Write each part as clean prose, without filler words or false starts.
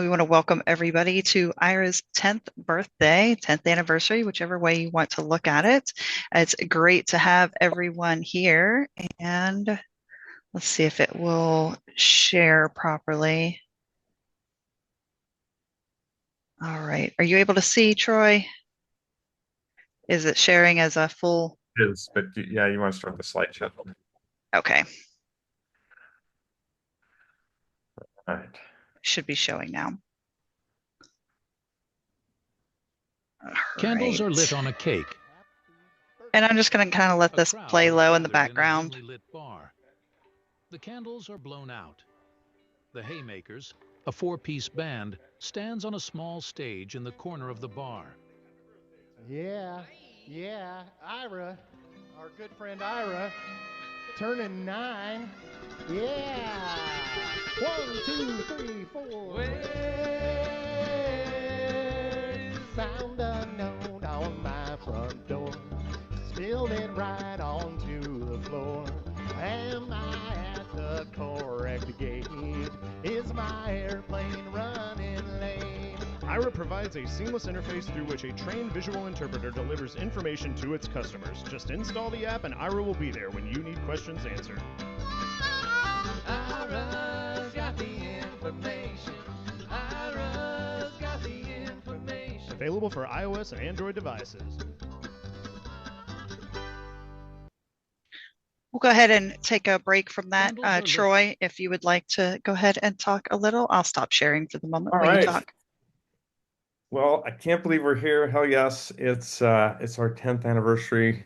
We want to welcome everybody to Ira's 10th birthday, 10th anniversary, whichever way you want to look at it. It's great to have everyone here. And let's see if it will share properly. All right. Are you able to see, Troy? Is it sharing as a full? Is, but yeah, you want to start the slideshow. Okay. All right. Should be showing now. All Candles are lit right. on a cake. And I'm just going to kind of let A this crowd play has low in the gathered in a background. dimly lit bar. The candles are blown out. The Haymakers, a four-piece band, stands on a small stage in the corner of the bar. Yeah, yeah, Ira, our good friend Ira, turning 9. Yeah. 1, 2, 3, 4. Well, found a note on my front door. Spilled it right onto the floor. Am I at the correct gate? Is my airplane running late? Aira provides a seamless interface through which a trained visual interpreter delivers information to its customers. Just install the app and Aira will be there when you need questions answered. Ira's got the information. Ira's got the information. Available for iOS and Android devices. We'll go ahead and take a break from that. Candles are lit. Troy, if you would like to go ahead and talk a little, I'll stop sharing for the moment All while you right. talk. Well, I can't believe we're here. Hell yes, it's our 10th anniversary.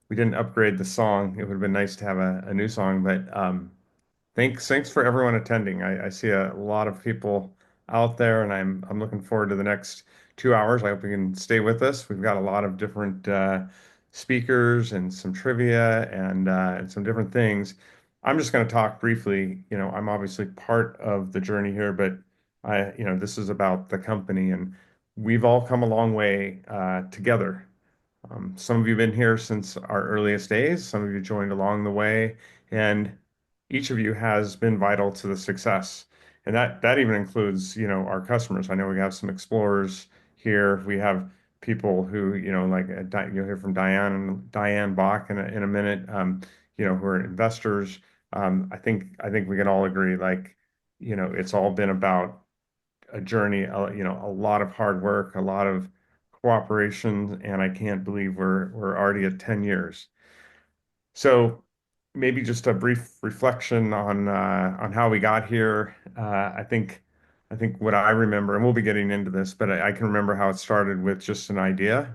We didn't upgrade the song. It would have been nice to have a new song, but thanks for everyone attending. I see a lot of people out there, and I'm looking forward to the next 2 hours. I hope you can stay with us. We've got a lot of different speakers and some trivia and some different things. I'm just going to talk briefly. I'm obviously part of the journey here, but this is about the company, and we've all come a long way together. Some of you have been here since our earliest days. Some of you joined along the way, and each of you has been vital to the success. And that even includes, our customers. I know we have some explorers here. We have people who, like you'll hear from Diane Bach in a minute, who are investors. I think we can all agree, like, it's all been about a journey, a lot of hard work, a lot of cooperation, and I can't believe we're already at 10 years. So maybe just a brief reflection on how we got here. I think what I remember, and we'll be getting into this, but I can remember how it started with just an idea.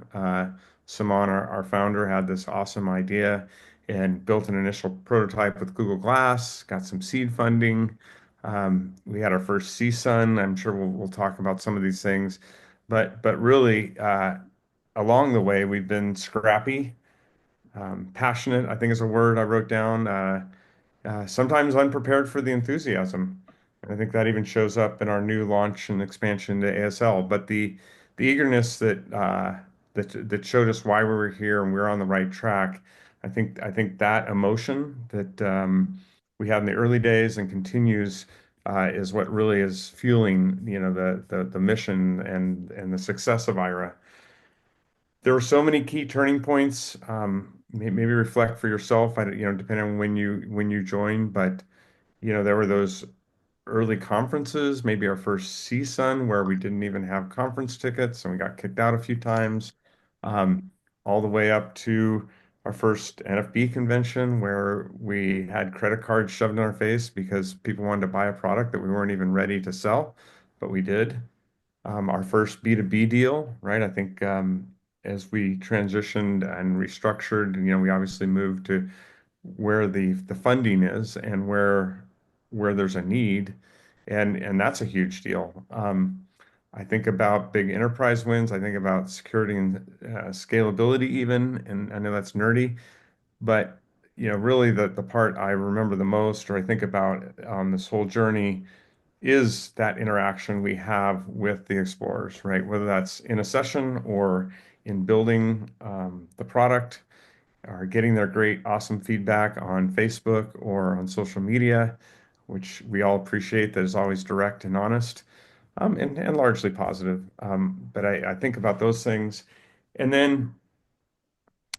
Simon, our founder, had this awesome idea and built an initial prototype with Google Glass, got some seed funding. We had our first CSUN. I'm sure we'll talk about some of these things, but really along the way we've been scrappy, passionate, I think is a word I wrote down. Sometimes unprepared for the enthusiasm. And I think that even shows up in our new launch and expansion to ASL. But the eagerness that showed us why we were here and we're on the right track. I think that emotion that we had in the early days and continues is what really is fueling, the mission and the success of IRA. There were so many key turning points. Maybe reflect for yourself, depending on when you joined, but there were those early conferences, maybe our first CSUN where we didn't even have conference tickets and we got kicked out a few times, all the way up to our first NFB convention where we had credit cards shoved in our face because people wanted to buy a product that we weren't even ready to sell, but we did. Our first B2B deal, right? I think as we transitioned and restructured, we obviously moved to where the funding is and where there's a need, and that's a huge deal. I think about big enterprise wins. I think about security and scalability even, and I know that's nerdy, but really the part I remember the most, or I think about on this whole journey is that interaction we have with the explorers, right? Whether that's in a session or in building the product or getting their great, awesome feedback on Facebook or on social media, which we all appreciate that is always direct and honest. and largely positive. But I think about those things. And then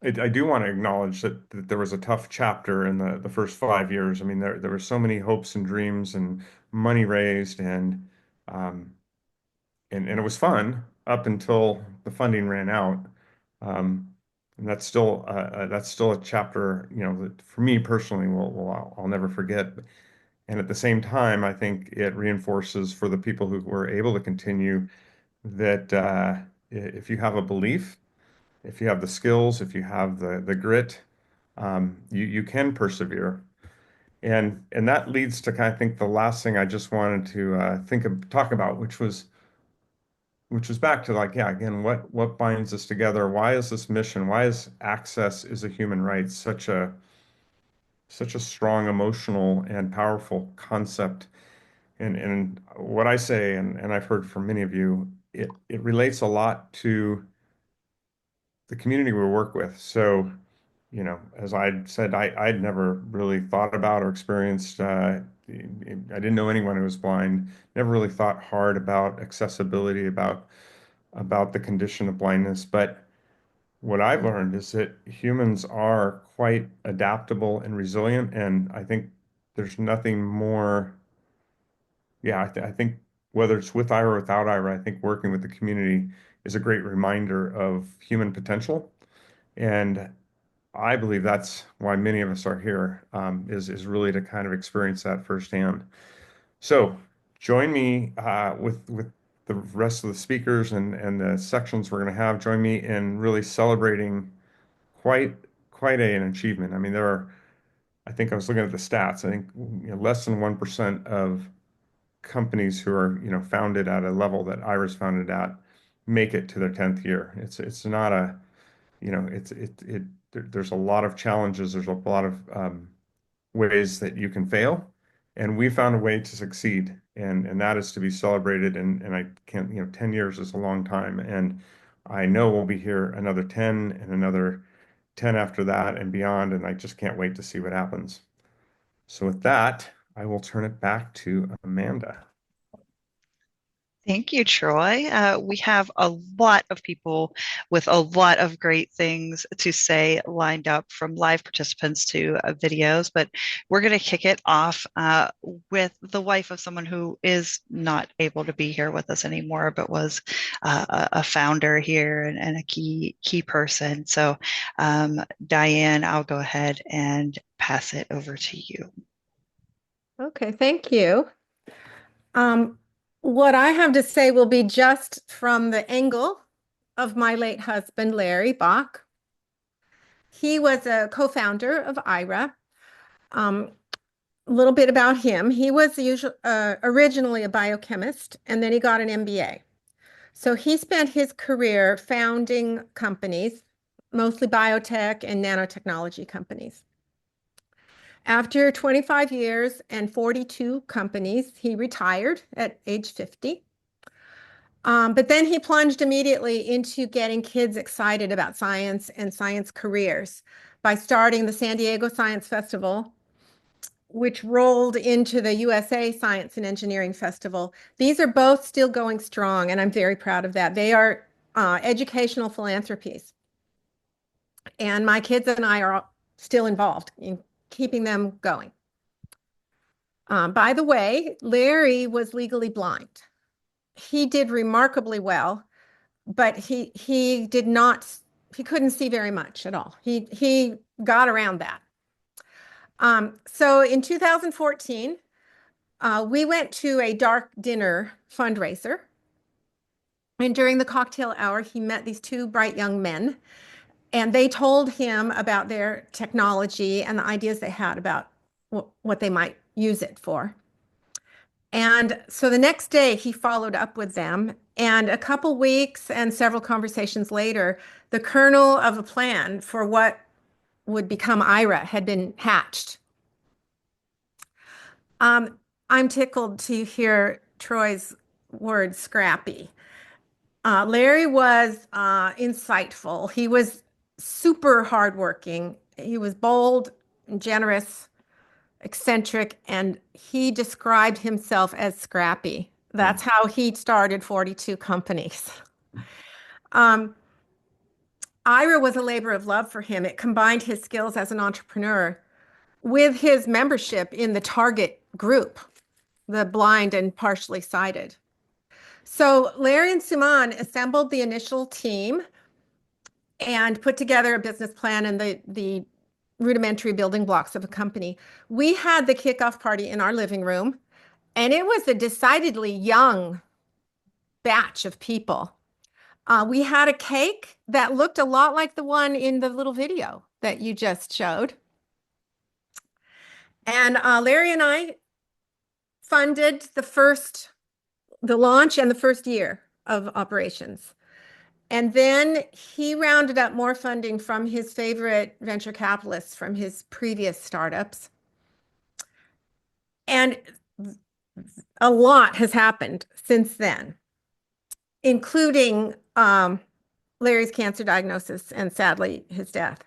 I do want to acknowledge that there was a tough chapter in the first 5 years. I mean, there were so many hopes and dreams and money raised um, and it was fun up until the funding ran out. Um, and that's still a chapter, that for me personally, I'll never forget. And at the same time, I think it reinforces for the people who were able to continue that if you have a belief, if you have the skills, if you have the grit, you can persevere. And that leads to kind of think the last thing I just wanted to talk about, which was back to like, yeah, again, what binds us together? Why is this mission? Why is access is a human right such a strong emotional and powerful concept? And what I say, and I've heard from many of you, it relates a lot to the community we work with. So, as I said, I'd never really thought about or experienced, I didn't know anyone who was blind, never really thought hard about accessibility, about the condition of blindness. But what I've learned is that humans are quite adaptable and resilient. And I think there's nothing more, yeah, I think whether it's with Ira or without Ira, I think working with the community is a great reminder of human potential. And I believe that's why many of us are here, is really to kind of experience that firsthand. So join me with the rest of the speakers and the sections we're going to have. Join me in really celebrating quite an achievement. I mean, I think I was looking at the stats. I think less than 1% of companies who are founded at a level that Ira's founded at make it to their 10th year. It's not a there's a lot of challenges. There's a lot of ways that you can fail, and we found a way to succeed, and that is to be celebrated. And I can't, 10 years is a long time, and I know we'll be here another 10 and another 10 after that and beyond, and I just can't wait to see what happens. So with that, I will turn it back to Amanda. Thank you, Troy. We have a lot of people with a lot of great things to say lined up, from live participants to videos, but we're going to kick it off with the wife of someone who is not able to be here with us anymore, but was a founder here and a key person. So, Diane, I'll go ahead and pass it over to you. Okay, thank you. What I have to say will be just from the angle of my late husband, Larry Bach. He was a co-founder of Aira. A little bit about him. He was originally a biochemist, and then he got an MBA. So he spent his career founding companies, mostly biotech and nanotechnology companies. After 25 years and 42 companies, he retired at age 50. But then he plunged immediately into getting kids excited about science and science careers by starting the San Diego Science Festival, which rolled into the USA Science and Engineering Festival. These are both still going strong, and I'm very proud of that. They are educational philanthropies. And my kids and I are still involved in keeping them going. By the way, Larry was legally blind. He did remarkably well, but he couldn't see very much at all. He got around that. So in 2014, we went to a dark dinner fundraiser. And during the cocktail hour, he met these two bright young men, and they told him about their technology and the ideas they had about what they might use it for. And so the next day he followed up with them, and a couple weeks and several conversations later, the kernel of a plan for what would become Aira had been hatched. I'm tickled to hear Troy's word scrappy. Larry was insightful. He was super hardworking. He was bold and generous, eccentric, and he described himself as scrappy. That's how he started 42 companies. Um, Ira was a labor of love for him. It combined his skills as an entrepreneur with his membership in the target group, the blind and partially sighted. So Larry and Suman assembled the initial team and put together a business plan and the rudimentary building blocks of a company. We had the kickoff party in our living room, and it was a decidedly young batch of people. We had a cake that looked a lot like the one in the little video that you just showed. And Larry and I funded the launch and the first year of operations. And then he rounded up more funding from his favorite venture capitalists from his previous startups. And a lot has happened since then, including Larry's cancer diagnosis and sadly his death.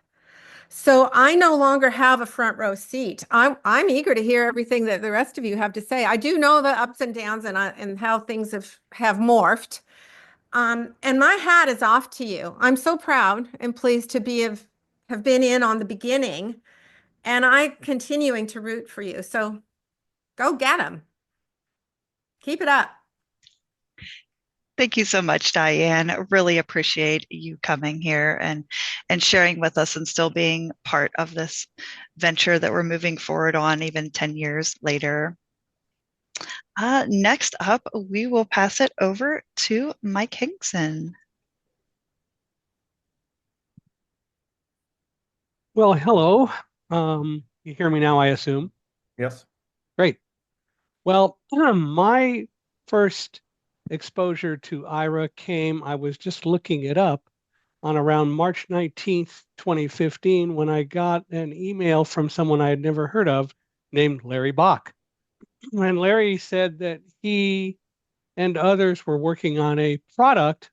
So I no longer have a front row seat. I'm eager to hear everything that the rest of you have to say. I do know the ups and downs and how things have morphed. And my hat is off to you. I'm so proud and pleased to have been in on the beginning, and I'm continuing to root for you. So go get them. Keep it up. Thank you so much, Diane. Really appreciate you coming here and sharing with us and still being part of this venture that we're moving forward on even 10 years later. Next up, we will pass it over to Mike Hinkson. Well, hello. You hear me now, I assume? Yes. Great. Well, my first exposure to Aira came, I was just looking it up on around March 19th, 2015, when I got an email from someone I had never heard of named Larry Bach. And Larry said that he and others were working on a product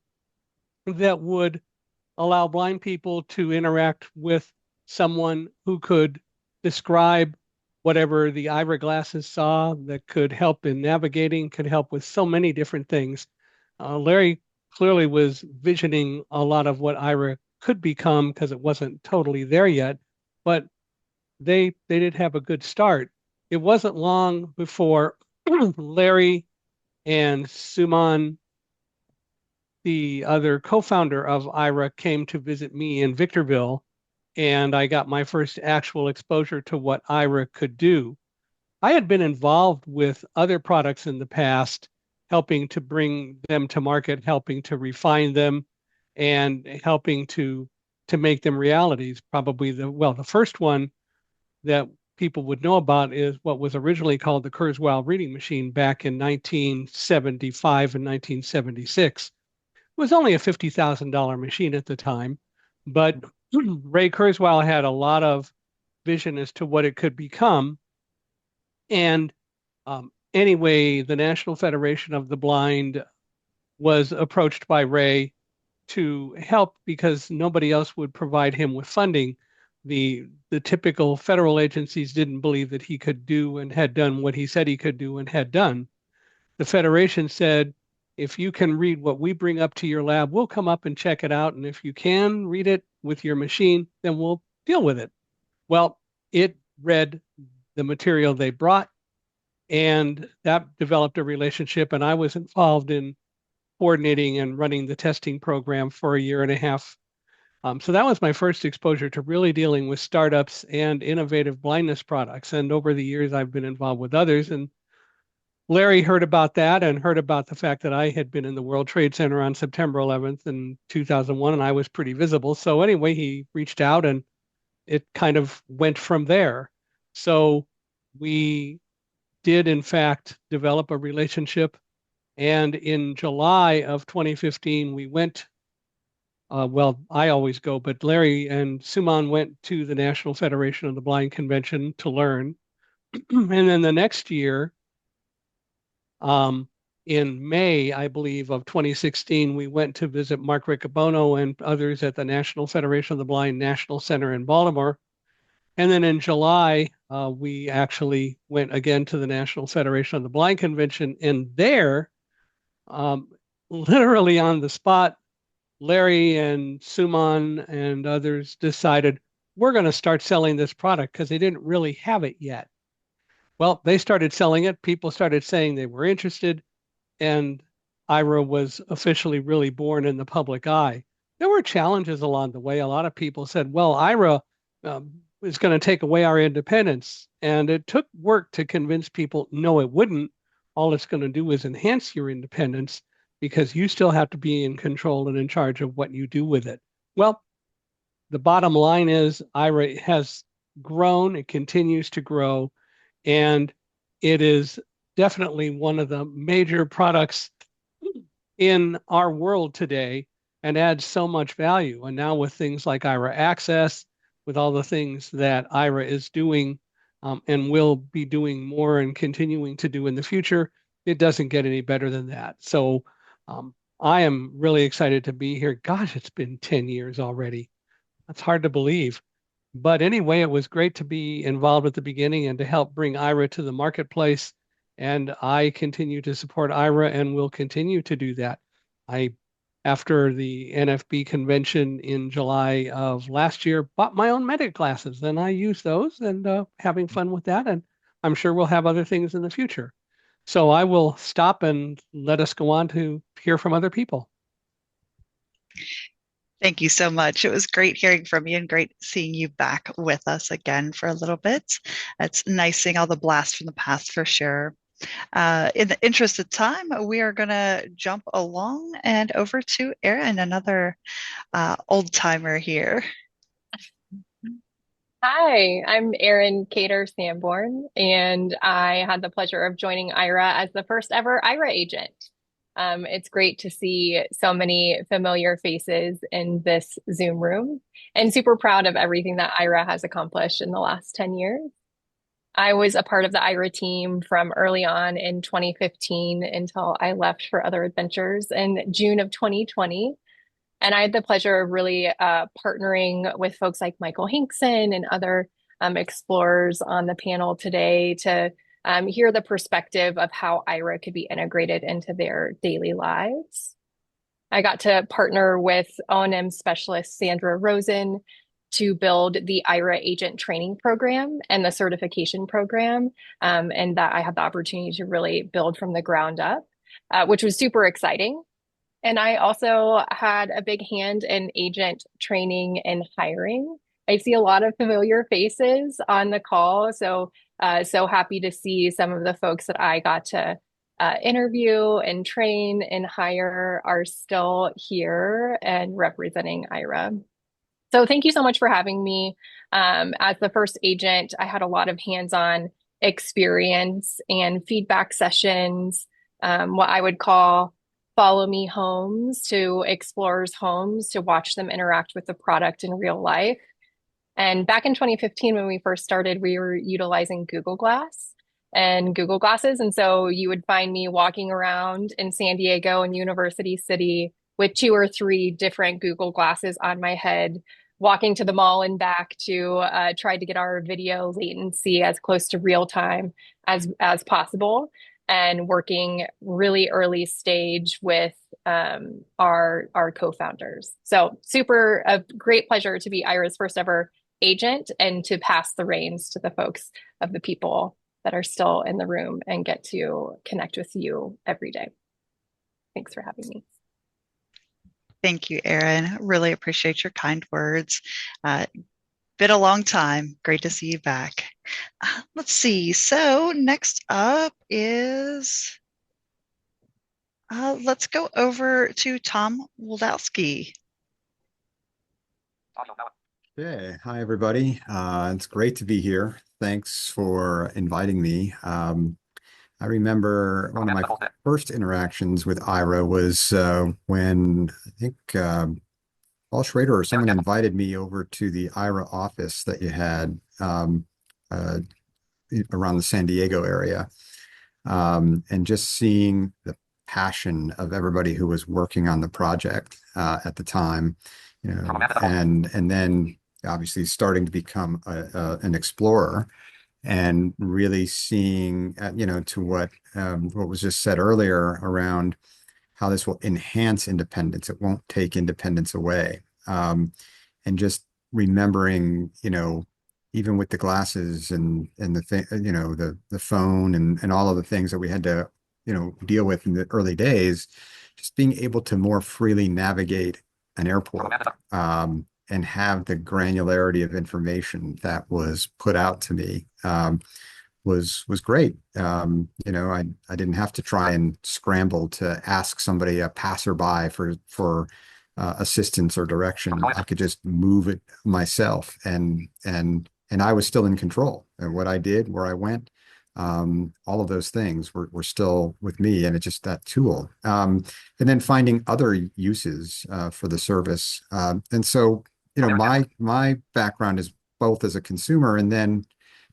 that would allow blind people to interact with someone who could describe whatever the Aira glasses saw, that could help in navigating, could help with so many different things. Larry clearly was visioning a lot of what Aira could become because it wasn't totally there yet, but they did have a good start. It wasn't long before Larry and Suman, the other co-founder of Aira, came to visit me in Victorville, and I got my first actual exposure to what Aira could do. I had been involved with other products in the past, helping to bring them to market, helping to refine them, and helping to make them realities. Probably the first one that people would know about is what was originally called the Kurzweil reading machine back in 1975 and 1976. It was only a $50,000 machine at the time, but Ray Kurzweil had a lot of vision as to what it could become. And anyway, the National Federation of the Blind was approached by Ray to help because nobody else would provide him with funding. The typical federal agencies didn't believe that he could do and had done what he said he could do and had done. The Federation said, if you can read what we bring up to your lab, we'll come up and check it out. And if you can read it with your machine, then we'll deal with it. Well, it read the material they brought, and that developed a relationship. And I was involved in coordinating and running the testing program for a year and a half. So that was my first exposure to really dealing with startups and innovative blindness products. And over the years, I've been involved with others. And Larry heard about that and heard about the fact that I had been in the World Trade Center on September 11th in 2001, and I was pretty visible. So anyway, he reached out and it kind of went from there. So we did, in fact, develop a relationship. And in July of 2015, we went, well, I always go, but Larry and Suman went to the National Federation of the Blind Convention to learn. And then the next year, in May, I believe, of 2016, we went to visit Mark Riccobono and others at the National Federation of the Blind National Center in Baltimore. And then in July, we actually went again to the National Federation of the Blind Convention. And there um, literally on the spot, Larry and Suman and others decided we're going to start selling this product because they didn't really have it yet. Well, they started selling it. People started saying they were interested, and Ira was officially really born in the public eye. There were challenges along the way. A lot of people said, well, Ira is going to take away our independence. And it took work to convince people, no, it wouldn't. All it's going to do is enhance your independence because you still have to be in control and in charge of what you do with it. Well, the bottom line is Ira has grown, it continues to grow, and it is definitely one of the major products in our world today and adds so much value. And now with things like Ira Access, with all the things that Ira is doing and will be doing more and continuing to do in the future, it doesn't get any better than that. So I am really excited to be here. Gosh, it's been 10 years already. That's hard to believe. But anyway, it was great to be involved at the beginning and to help bring Ira to the marketplace. And I continue to support Ira and will continue to do that. After the NFB convention in July of last year, bought my own medic glasses and I use those and having fun with that. And I'm sure we'll have other things in the future. So I will stop and let us go on to hear from other people. Thank you so much. It was great hearing from you and great seeing you back with us again for a little bit. It's nice seeing all the blasts from the past for sure. In the interest of time, we are going to jump along and over to Erin, another old timer here. Hi, I'm Erin Cater Sanborn, and I had the pleasure of joining Ira as the first ever Ira agent. It's great to see so many familiar faces in this Zoom room, and super proud of everything that Ira has accomplished in the last 10 years. I was a part of the Ira team from early on in 2015 until I left for other adventures in June of 2020. And I had the pleasure of really partnering with folks like Michael Hinkson and other explorers on the panel today to hear the perspective of how Ira could be integrated into their daily lives. I got to partner with O&M specialist Sandra Rosen to build the Ira agent training program and the certification program, and that I had the opportunity to really build from the ground up, which was super exciting. And I also had a big hand in agent training and hiring. I see a lot of familiar faces on the call. So happy to see some of the folks that I got to interview and train and hire are still here and representing Ira. So thank you so much for having me. As the first agent, I had a lot of hands-on experience and feedback sessions, what I would call follow me homes to explorers' homes to watch them interact with the product in real life. And back in 2015, when we first started, we were utilizing Google Glass and Google Glasses. And so you would find me walking around in San Diego and University City with 2 or 3 different Google Glasses on my head, walking to the mall and back to try to get our video latency as close to real time as possible, and working really early stage with our co-founders. So a great pleasure to be Ira's first ever agent and to pass the reins to the folks of the people that are still in the room and get to connect with you every day. Thanks for having me. Thank you, Erin. Really appreciate your kind words. Been a long time. Great to see you back. Let's see. So next up is, let's go over to Tom Waldowski. Okay. Hi, everybody. It's great to be here. Thanks for inviting me. I remember one of my first interactions with Ira was when I think Paul Schrader or someone invited me over to the Aira office that you had around the San Diego area, and just seeing the passion of everybody who was working on the project at the time, and then obviously starting to become an explorer, and really seeing, to what was just said earlier around how this will enhance independence. It won't take independence away. And just remembering, even with the glasses and the thing, the phone and all of the things that we had to, deal with in the early days, just being able to more freely navigate an airport, and have the granularity of information that was put out to me, was great. I didn't have to try and scramble to ask somebody, a passerby, for assistance or direction. I could just move it myself, and I was still in control. And what I did, where I went, all of those things were still with me, and it's just that tool. And then finding other uses for the service. And so, my background is both as a consumer and then,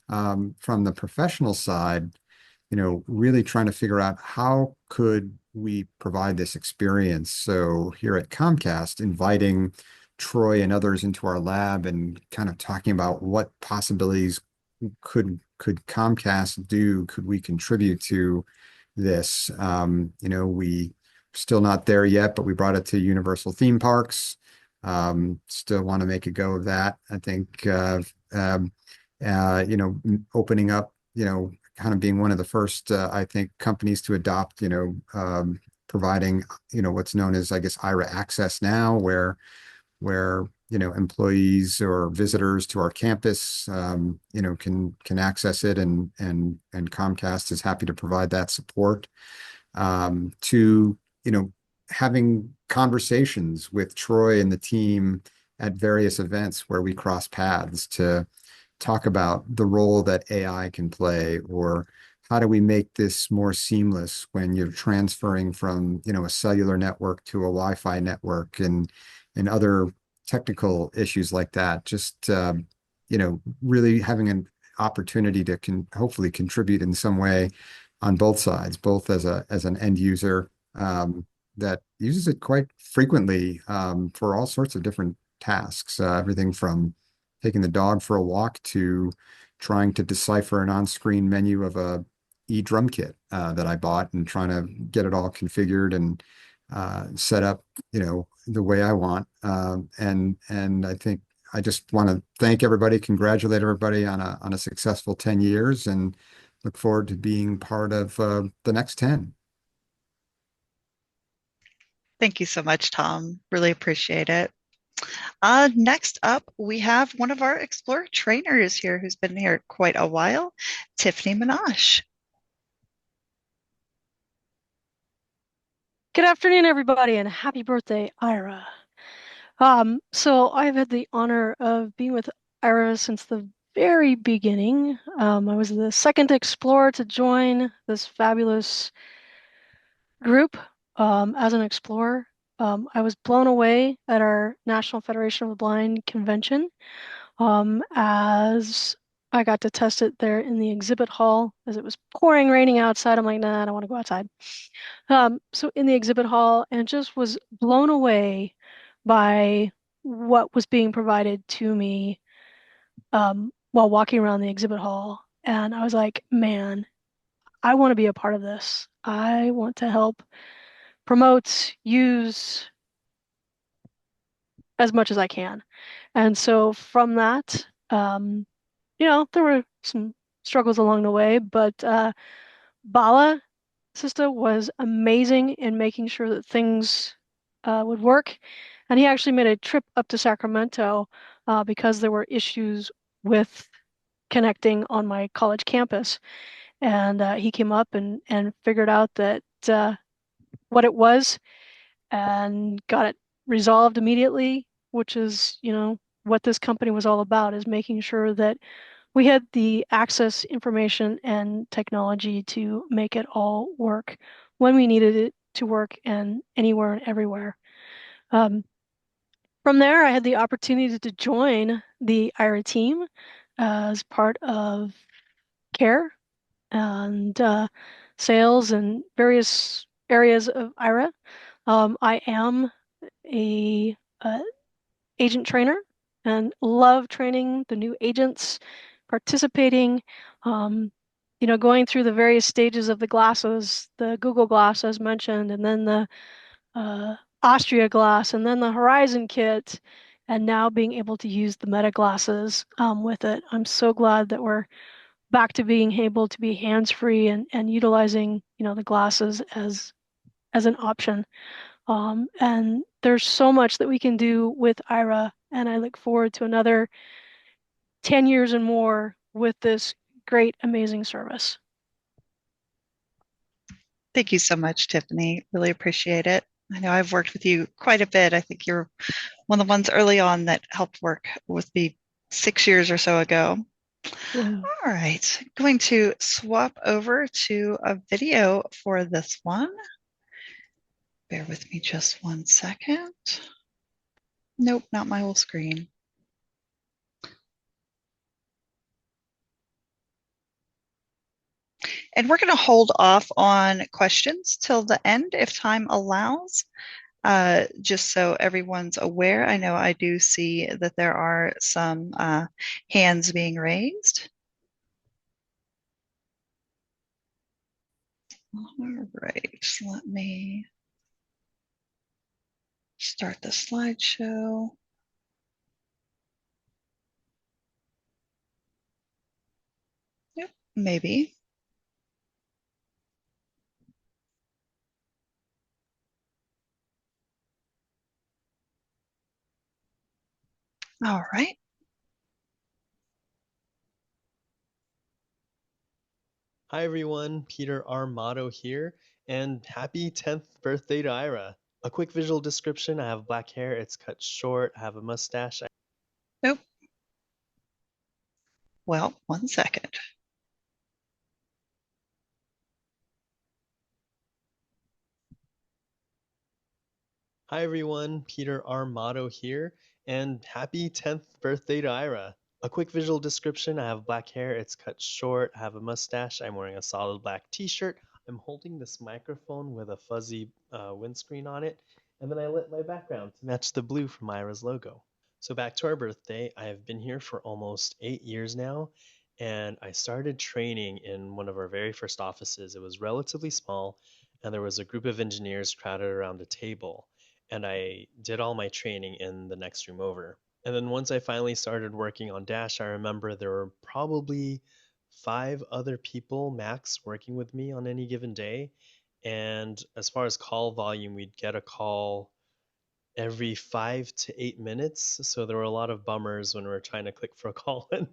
from the professional side, really trying to figure out how could we provide this experience. So here at Comcast, inviting Troy and others into our lab and kind of talking about what possibilities could Comcast do? Could we contribute to this? We still not there yet, but we brought it to Universal theme parks. Still want to make a go of that. I think, opening up, kind of being one of the first, I think, companies to adopt, providing, what's known as, I guess, Aira Access now, where employees or visitors to our campus, can access it, and Comcast is happy to provide that support, to having conversations with Troy and the team at various events where we cross paths to talk about the role that AI can play, or how do we make this more seamless when you're transferring from, a cellular network to a Wi-Fi network, and other technical issues like that. Just, really having an opportunity to hopefully contribute in some way on both sides, both as an end user, that uses it quite frequently, for all sorts of different tasks, everything from taking the dog for a walk to trying to decipher an on-screen menu of a drum kit that I bought, and trying to get it all configured and set up, the way I want. And I think I just want to thank everybody, congratulate everybody on a successful 10 years, and look forward to being part of the next 10. Thank you so much, Tom. Really appreciate it. Next up, we have one of our Explorer trainers here who's been here quite a while, Tiffany Minash. Good afternoon, everybody, and happy birthday, Ira. So I've had the honor of being with Ira since the very beginning. I was the second explorer to join this fabulous group, as an explorer. I was blown away at our National Federation of the Blind convention, as I got to test it there in the exhibit hall as it was pouring, raining outside. I'm like, nah, I don't want to go outside. So in the exhibit hall, and just was blown away by what was being provided to me, while walking around the exhibit hall. And I was like, man, I want to be a part of this. I want to help promote, use as much as I can. And so from that, there were some struggles along the way, but Bala Sista was amazing in making sure that things would work. And he actually made a trip up to Sacramento because there were issues with connecting on my college campus. And he came up and figured out that what it was, and got it resolved immediately, which is, what this company was all about, is making sure that we had the access, information, and technology to make it all work when we needed it to work, and anywhere and everywhere. From there, I had the opportunity to join the Aira team as part of care and sales and various areas of Aira. I am a agent trainer and love training the new agents, participating going through the various stages of the glasses, the Google Glass as mentioned, and then the Austria Glass, and then the Horizon Kit, and now being able to use the Meta glasses with it. I'm so glad that we're back to being able to be hands-free and utilizing, the glasses as an option. And there's so much that we can do with Aira, and I look forward to another 10 years and more with this great, amazing service. Thank you so much, Tiffany. Really appreciate it. I know I've worked with you quite a bit. I think you're one of the ones early on that helped work with me 6 years or so ago. Yeah. All right, going to swap over to a video for this one. Bear with me just 1 second. Nope, not my whole screen. And we're going to hold off on questions till the end if time allows. Just so everyone's aware, I know I do see that there are some hands being raised. All right, let me start the slideshow. Yep, maybe. All right. Hi everyone, Peter Armato here, and happy 10th birthday to Aira. A quick visual description: I have black hair, it's cut short, I have a mustache. Nope. Well, 1 second. Hi everyone, Peter Armato here, and happy 10th birthday to Aira. A quick visual description: I have black hair, it's cut short, I have a mustache, I'm wearing a solid black t-shirt, I'm holding this microphone with a fuzzy windscreen on it, and then I lit my background to match the blue from Aira's logo. So back to our birthday, I have been here for almost 8 years now, and I started training in one of our very first offices. It was relatively small, and there was a group of engineers crowded around a table, and I did all my training in the next room over. And then once I finally started working on Dash, I remember there were probably 5 other people max working with me on any given day. And as far as call volume, we'd get a call every 5 to 8 minutes. So there were a lot of bummers when we were trying to click for a call and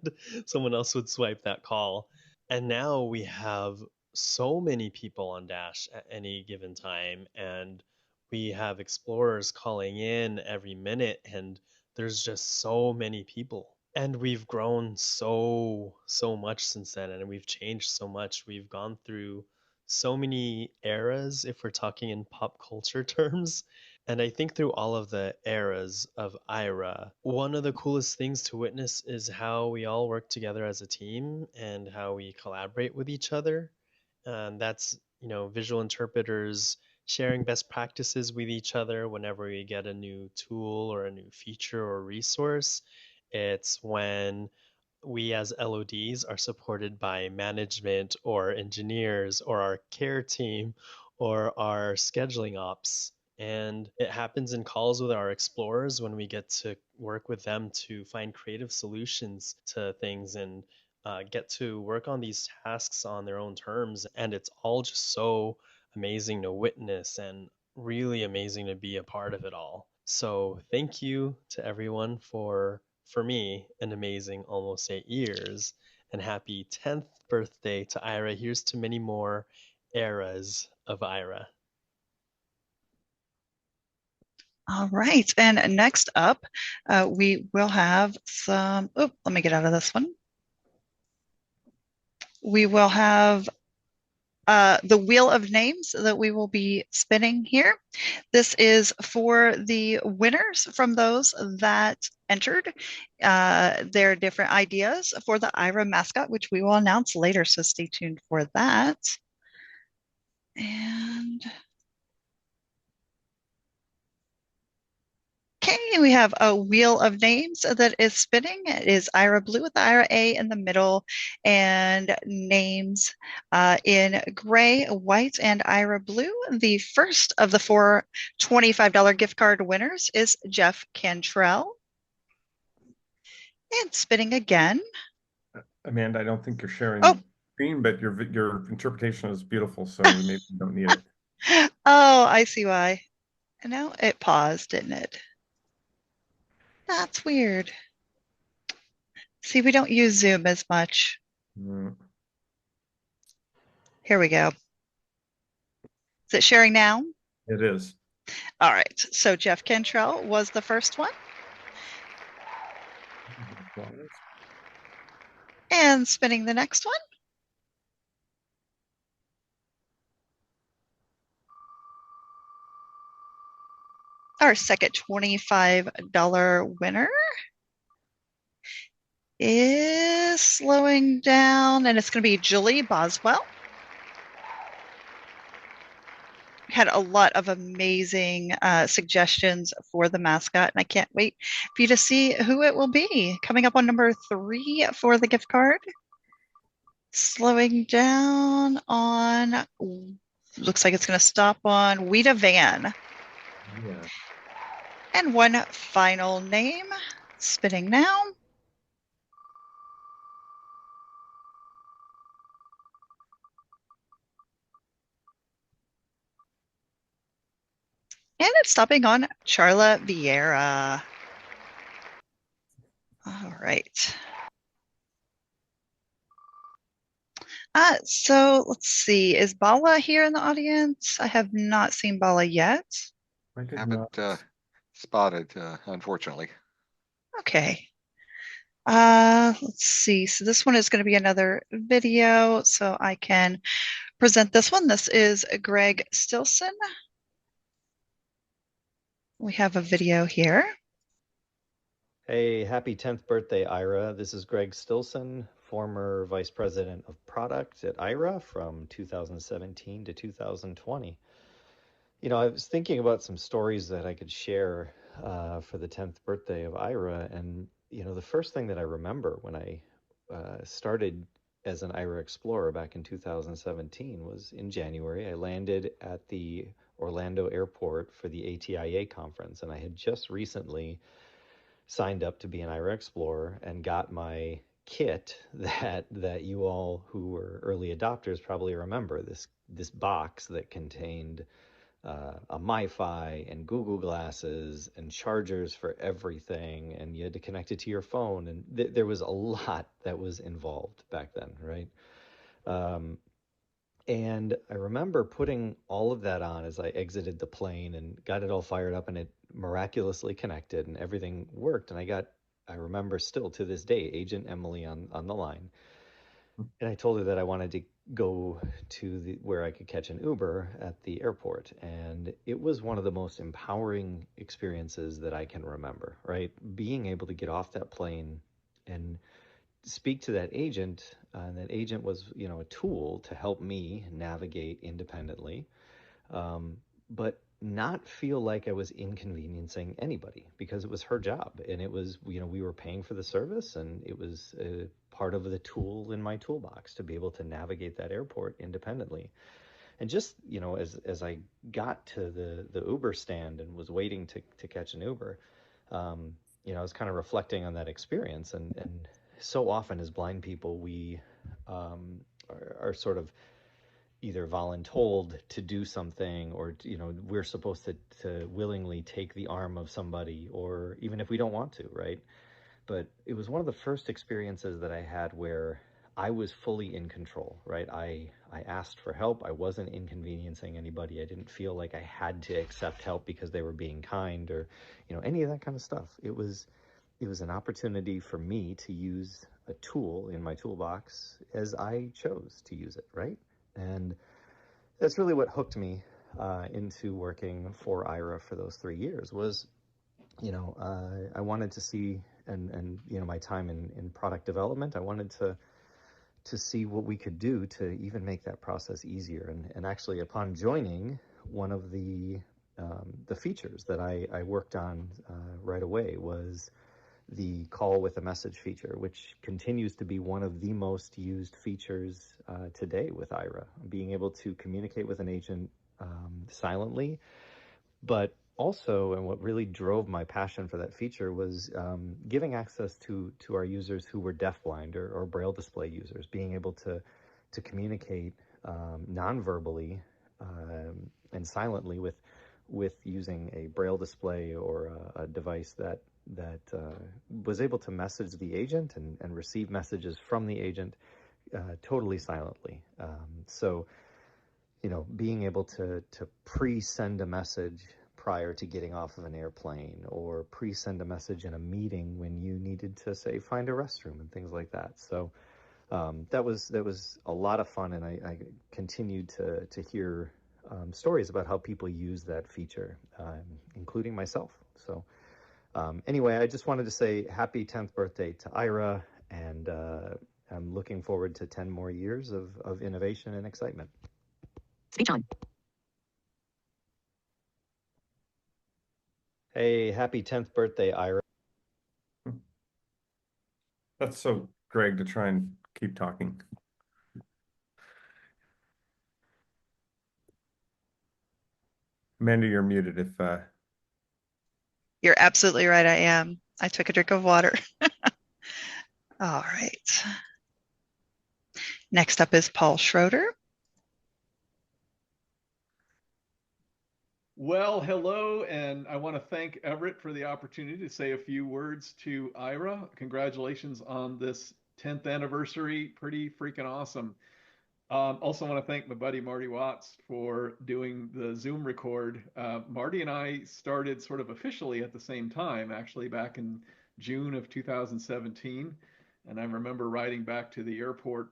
someone else would swipe that call. And now we have so many people on Dash at any given time, and we have explorers calling in every minute, and there's just so many people. And we've grown so much since then, and we've changed so much. We've gone through so many eras, if we're talking in pop culture terms. And I think through all of the eras of Aira, one of the coolest things to witness is how we all work together as a team and how we collaborate with each other. And that's, visual interpreters sharing best practices with each other whenever we get a new tool or a new feature or resource. It's when we as LODs are supported by management or engineers or our care team or our scheduling ops. And it happens in calls with our explorers when we get to work with them to find creative solutions to things and get to work on these tasks on their own terms. And it's all just so amazing to witness and really amazing to be a part of it all. So thank you to everyone for me, an amazing almost 8 years. And happy 10th birthday to Aira. Here's to many more eras of Aira. All right, and next up, we will have some, oh, let me get out of this one. We will have the wheel of names that we will be spinning here. This is for the winners from those that entered their different ideas for the Aira mascot, which we will announce later, so stay tuned for that. And Okay, we have a wheel of names that is spinning. It is Ira Blue with the Ira A in the middle, and names in gray, white, and Ira Blue. The first of the four $25 gift card winners is Jeff Cantrell. And spinning again. Amanda, I don't think you're sharing Oh. screen, but your interpretation is beautiful, so maybe you don't need it. Oh, I see why. No, it paused, didn't it? That's weird. See, we don't use Zoom as much. Here we go. Is it sharing now? It is. All right. So Jeff Cantrell was the first one. And spinning the next one. Our second $25 winner is slowing down, and it's going to be Julie Boswell. Had a lot of amazing suggestions for the mascot, and I can't wait for you to see who it will be. Coming up on number 3 for the gift card. Slowing down on, looks like it's going to stop on Weta Van. Yeah. And one final name, spinning now. And it's stopping on Charla Vieira. All right. So let's see. Is Bala here in the audience? I have not seen Bala yet. I did Haven't not. spotted, unfortunately. Okay. Let's see. So this one is going to be another video, so I can present this one. This is Greg Stilson. We have a video here. Hey, happy 10th birthday, Ira. This is Greg Stilson, former Vice President of Product at Ira from 2017 to 2020. You know, I was thinking about some stories that I could share for the 10th birthday of Ira. And, you know, the first thing that I remember when I started as an Ira Explorer back in 2017 was in January. I landed at the Orlando airport for the ATIA conference, and I had just recently signed up to be an Ira Explorer and got my kit that you all who were early adopters probably remember, this box that contained a MiFi and Google Glasses and chargers for everything, and you had to connect it to your phone, and there was a lot that was involved back then, right? And I remember putting all of that on as I exited the plane and got it all fired up, and it miraculously connected and everything worked. And I remember still to this day, Agent Emily on the line. And I told her that I wanted to go to where I could catch an Uber at the airport. And it was one of the most empowering experiences that I can remember, right? Being able to get off that plane and speak to that agent, and that agent was, you know, a tool to help me navigate independently, but not feel like I was inconveniencing anybody, because it was her job, and it was, you know, we were paying for the service, and it was part of the tool in my toolbox to be able to navigate that airport independently. And just, you know, as I got to the Uber stand and was waiting to catch an Uber, you know, I was kind of reflecting on that experience, and so often as blind people, we are sort of either voluntold to do something, or, you know, we're supposed to willingly take the arm of somebody, or even if we don't want to, right? But it was one of the first experiences that I had where I was fully in control, right? I asked for help. I wasn't inconveniencing anybody. I didn't feel like I had to accept help because they were being kind, or, you know, any of that kind of stuff. It was an opportunity for me to use a tool in my toolbox as I chose to use it, right? And that's really what hooked me into working for Ira for those 3 years. Was, you know, I wanted to see, and you know, my time in product development, I wanted to see what we could do to even make that process easier. And actually, upon joining, one of the the features that I worked on right away was the call with a message feature, which continues to be one of the most used features today with Aira. Being able to communicate with an agent silently, but also, and what really drove my passion for that feature was giving access to our users who were deafblind or braille display users, being able to communicate non-verbally and silently with using a braille display or a device that was able to message the agent and receive messages from the agent totally silently. So, you know, being able to pre-send a message prior to getting off of an airplane, or pre-send a message in a meeting when you needed to, say, find a restroom and things like that. So that was a lot of fun, and I continued to hear stories about how people use that feature, including myself. So anyway, I just wanted to say happy 10th birthday to Aira, and I'm looking forward to 10 more years of innovation and excitement. Speech on. Hey, happy 10th birthday, Aira. That's so Greg to try and keep talking. Amanda, you're muted if You're absolutely right, I am. I took a drink of water. All right. Next up is Paul Schroeder. Well, hello, and I want to thank Everett for the opportunity to say a few words to Aira. Congratulations on this 10th anniversary. Pretty freaking awesome. Also want to thank my buddy Marty Watts for doing the Zoom record. Marty and I started sort of officially at the same time, actually back in June of 2017. And I remember riding back to the airport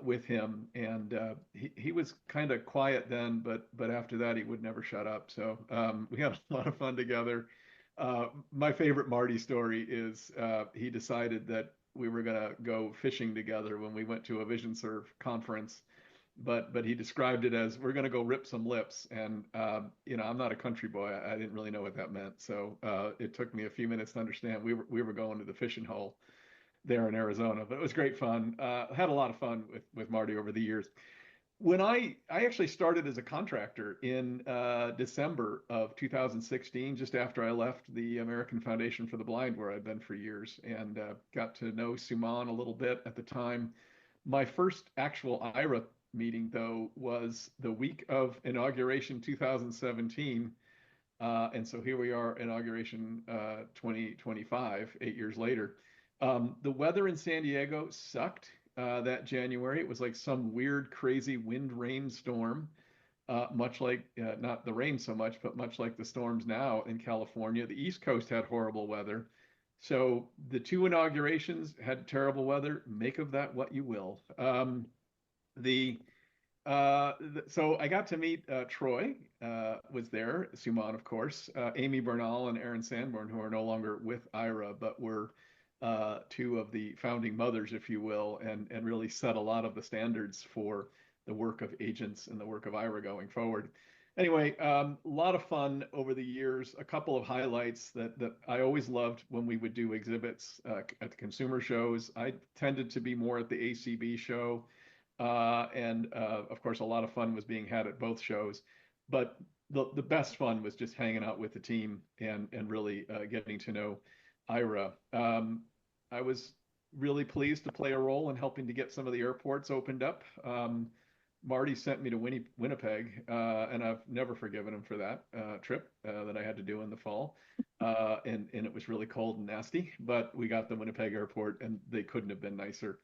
with him, and he was kind of quiet then, but after that he would never shut up. So we had a lot of fun together. My favorite Marty story is he decided that we were going to go fishing together when we went to a Vision Serve conference, but he described it as we're going to go rip some lips. And you know, I'm not a country boy. I didn't really know what that meant, so it took me a few minutes to understand we were going to the fishing hole there in Arizona. But it was great fun. Had a lot of fun with Marty over the years. When I actually started as a contractor in December of 2016, just after I left the American Foundation for the Blind, where I'd been for years, and got to know Suman a little bit at the time. My first actual Aira meeting, though, was the week of inauguration 2017. And so here we are, inauguration 2025, 8 years later. The weather in San Diego sucked that January. It was like some weird, crazy wind rain storm, much like not the rain so much, but much like the storms now in California. The East Coast had horrible weather. So the two inaugurations had terrible weather. Make of that what you will. The so I got to meet Troy, was there, Suman, of course, Amy Bernal and Aaron Sanborn, who are no longer with Aira, but were two of the founding mothers, if you will, and really set a lot of the standards for the work of agents and the work of Aira going forward. Anyway, a lot of fun over the years. A couple of highlights that I always loved when we would do exhibits at the consumer shows. I tended to be more at the ACB show. And of course, a lot of fun was being had at both shows. But the best fun was just hanging out with the team and really getting to know Aira. I was really pleased to play a role in helping to get some of the airports opened up. Marty sent me to Winnipeg, and I've never forgiven him for that trip that I had to do in the fall. And it was really cold and nasty, but we got the Winnipeg airport, and they couldn't have been nicer.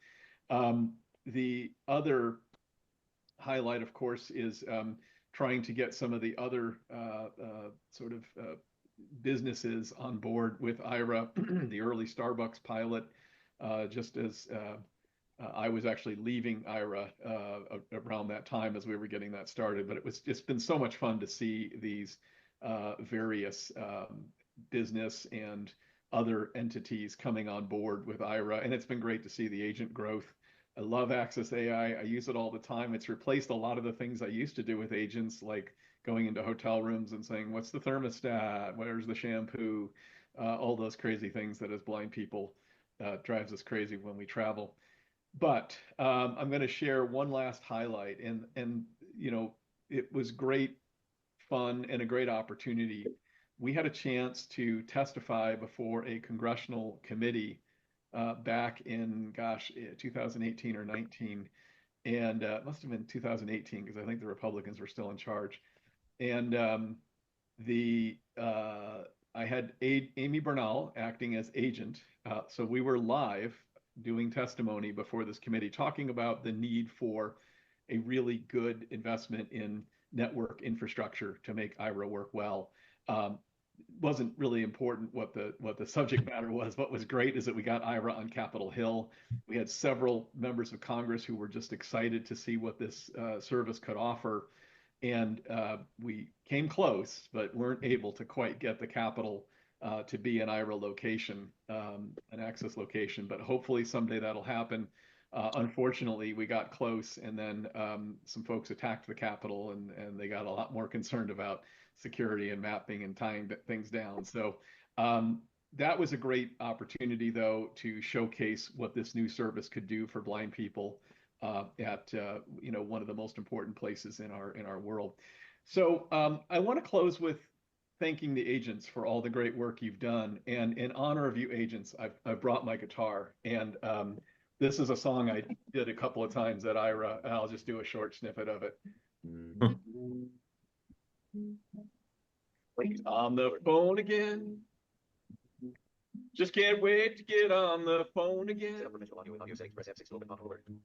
The other highlight, of course, is trying to get some of the other sort of businesses on board with Aira, the early Starbucks pilot, just as I was actually leaving Aira around that time as we were getting that started. But it's been so much fun to see these various business and other entities coming on board with Aira, and it's been great to see the agent growth. I love Access AI. I use it all the time. It's replaced a lot of the things I used to do with agents, like going into hotel rooms and saying, "What's the thermostat? Where's the shampoo?" All those crazy things that as blind people drives us crazy when we travel. But I'm going to share one last highlight, and it was great fun and a great opportunity. We had a chance to testify before a congressional committee back in, gosh, 2018 or 19, and it must have been 2018 because I think the Republicans were still in charge. And the I had Amy Bernal acting as agent, so we were live doing testimony before this committee, talking about the need for a really good investment in network infrastructure to make Aira work well. Wasn't really important what the subject matter was. What was great is that we got Aira on Capitol Hill. We had several members of Congress who were just excited to see what this service could offer, and we came close, but weren't able to quite get the Capitol to be an Aira location, an access location. But hopefully someday that'll happen. Unfortunately, we got close, and then some folks attacked the Capitol, and they got a lot more concerned about security and mapping and tying things down. So that was a great opportunity, though, to showcase what this new service could do for blind people at one of the most important places in our world. So I want to close with thanking the agents for all the great work you've done. And in honor of you agents, I've brought my guitar, and this is a song I did a couple of times at Aira, and I'll just do a short snippet of it. On the phone again. Just can't wait to get on the phone again.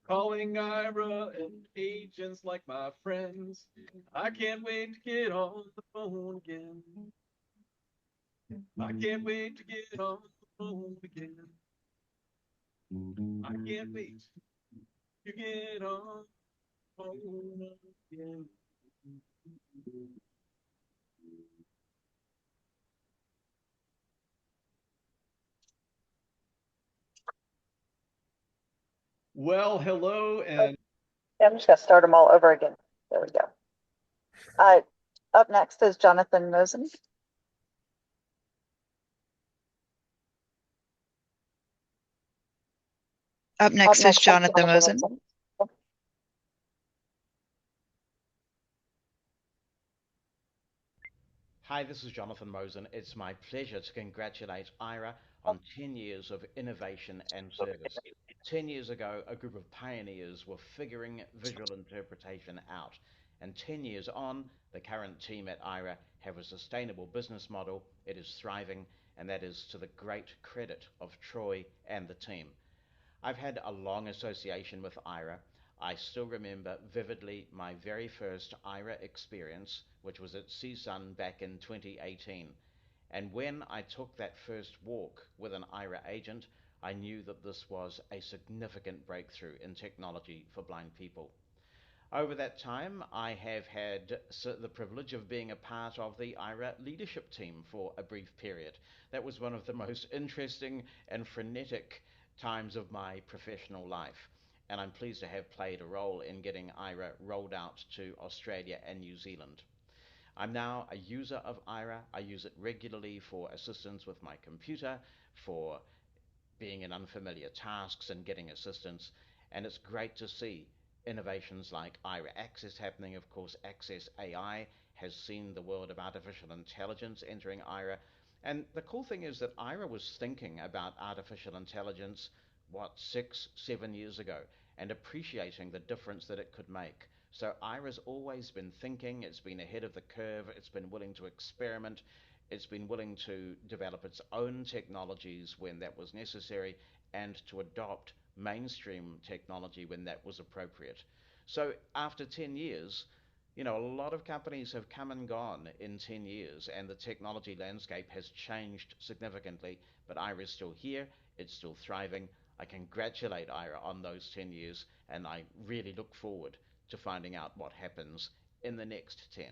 Calling Aira and agents like my friends. I can't wait to get on the phone again. I can't wait to get on the phone again. I can't wait to get on the phone again. Well, hello, and I'm just going to start them all over again. There we go. Up next is Jonathan Mosen. Up next is Jonathan Mosen. Hi, this is Jonathan Mosen. It's my pleasure to congratulate Aira on 10 years of innovation and service. 10 years ago, a group of pioneers were figuring visual interpretation out. And 10 years on, the current team at Aira have a sustainable business model. It is thriving, and that is to the great credit of Troy and the team. I've had a long association with Aira. I still remember vividly my very first Aira experience, which was at CSUN back in 2018. And when I took that first walk with an Aira agent, I knew that this was a significant breakthrough in technology for blind people. Over that time, I have had the privilege of being a part of the Aira leadership team for a brief period. That was one of the most interesting and frenetic times of my professional life, and I'm pleased to have played a role in getting Aira rolled out to Australia and New Zealand. I'm now a user of Aira. I use it regularly for assistance with my computer, for being in unfamiliar tasks and getting assistance, and it's great to see innovations like Aira Access happening. Of course, Access AI has seen the world of artificial intelligence entering Aira. And the cool thing is that Aira was thinking about artificial intelligence, what, 6, 7 years ago, and appreciating the difference that it could make. So Aira's always been thinking, it's been ahead of the curve, it's been willing to experiment, it's been willing to develop its own technologies when that was necessary, and to adopt mainstream technology when that was appropriate. So after 10 years, a lot of companies have come and gone in 10 years, and the technology landscape has changed significantly, but Aira is still here, it's still thriving. I congratulate Aira on those 10 years, and I really look forward to finding out what happens in the next 10.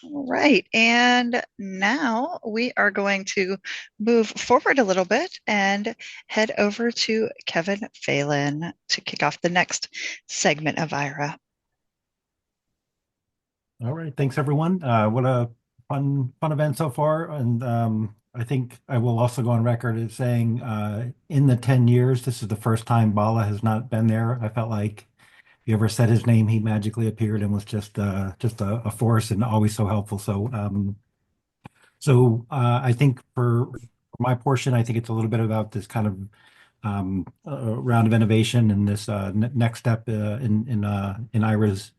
All right, and now we are going to move forward a little bit and head over to Kevin Phelan to kick off the next segment of Aira. All right, thanks everyone. What a fun event so far, and I think I will also go on record as saying in the 10 years, this is the first time Bala has not been there. I felt like if you ever said his name, he magically appeared and was just a force and always so helpful. I think for my portion, I think it's a little bit about this kind of round of innovation and this next step in Ira's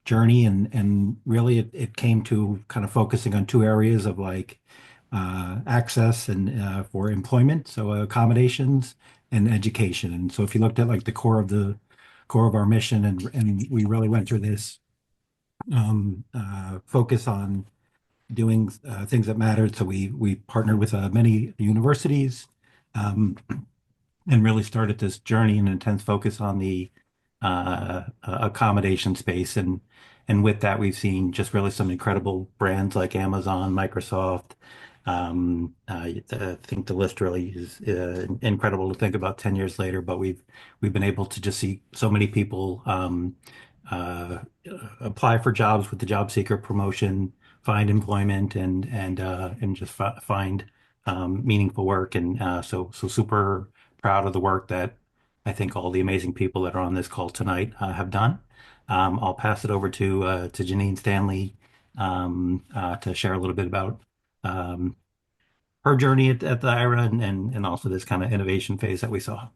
journey, and really it came to kind of focusing on two areas of like access and for employment, so accommodations and education. And so if you looked at like the core of our mission, and we really went through this focus on doing things that mattered. So we partnered with many universities, and really started this journey and intense focus on the accommodation space. And with that, we've seen just really some incredible brands like Amazon, Microsoft. I think the list really is incredible to think about 10 years later, but we've been able to just see so many people uh, apply for jobs with the job seeker promotion, find employment, and just find meaningful work. And so super proud of the work that I think all the amazing people that are on this call tonight have done. I'll pass it over to Janine Stanley to share a little bit about her journey at the IRA, and also this kind of innovation phase that we saw.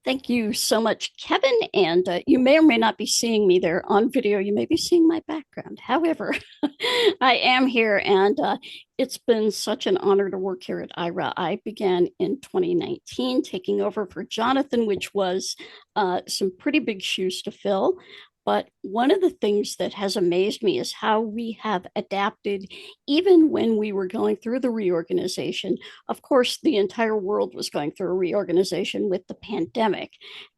Thank you so much, Kevin. And you may or may not be seeing me there on video. You may be seeing my background. However, I am here, and it's been such an honor to work here at IRA. I began in 2019, taking over for Jonathan, which was some pretty big shoes to fill. But one of the things that has amazed me is how we have adapted, even when we were going through the reorganization. Of course, the entire world was going through a reorganization with the pandemic,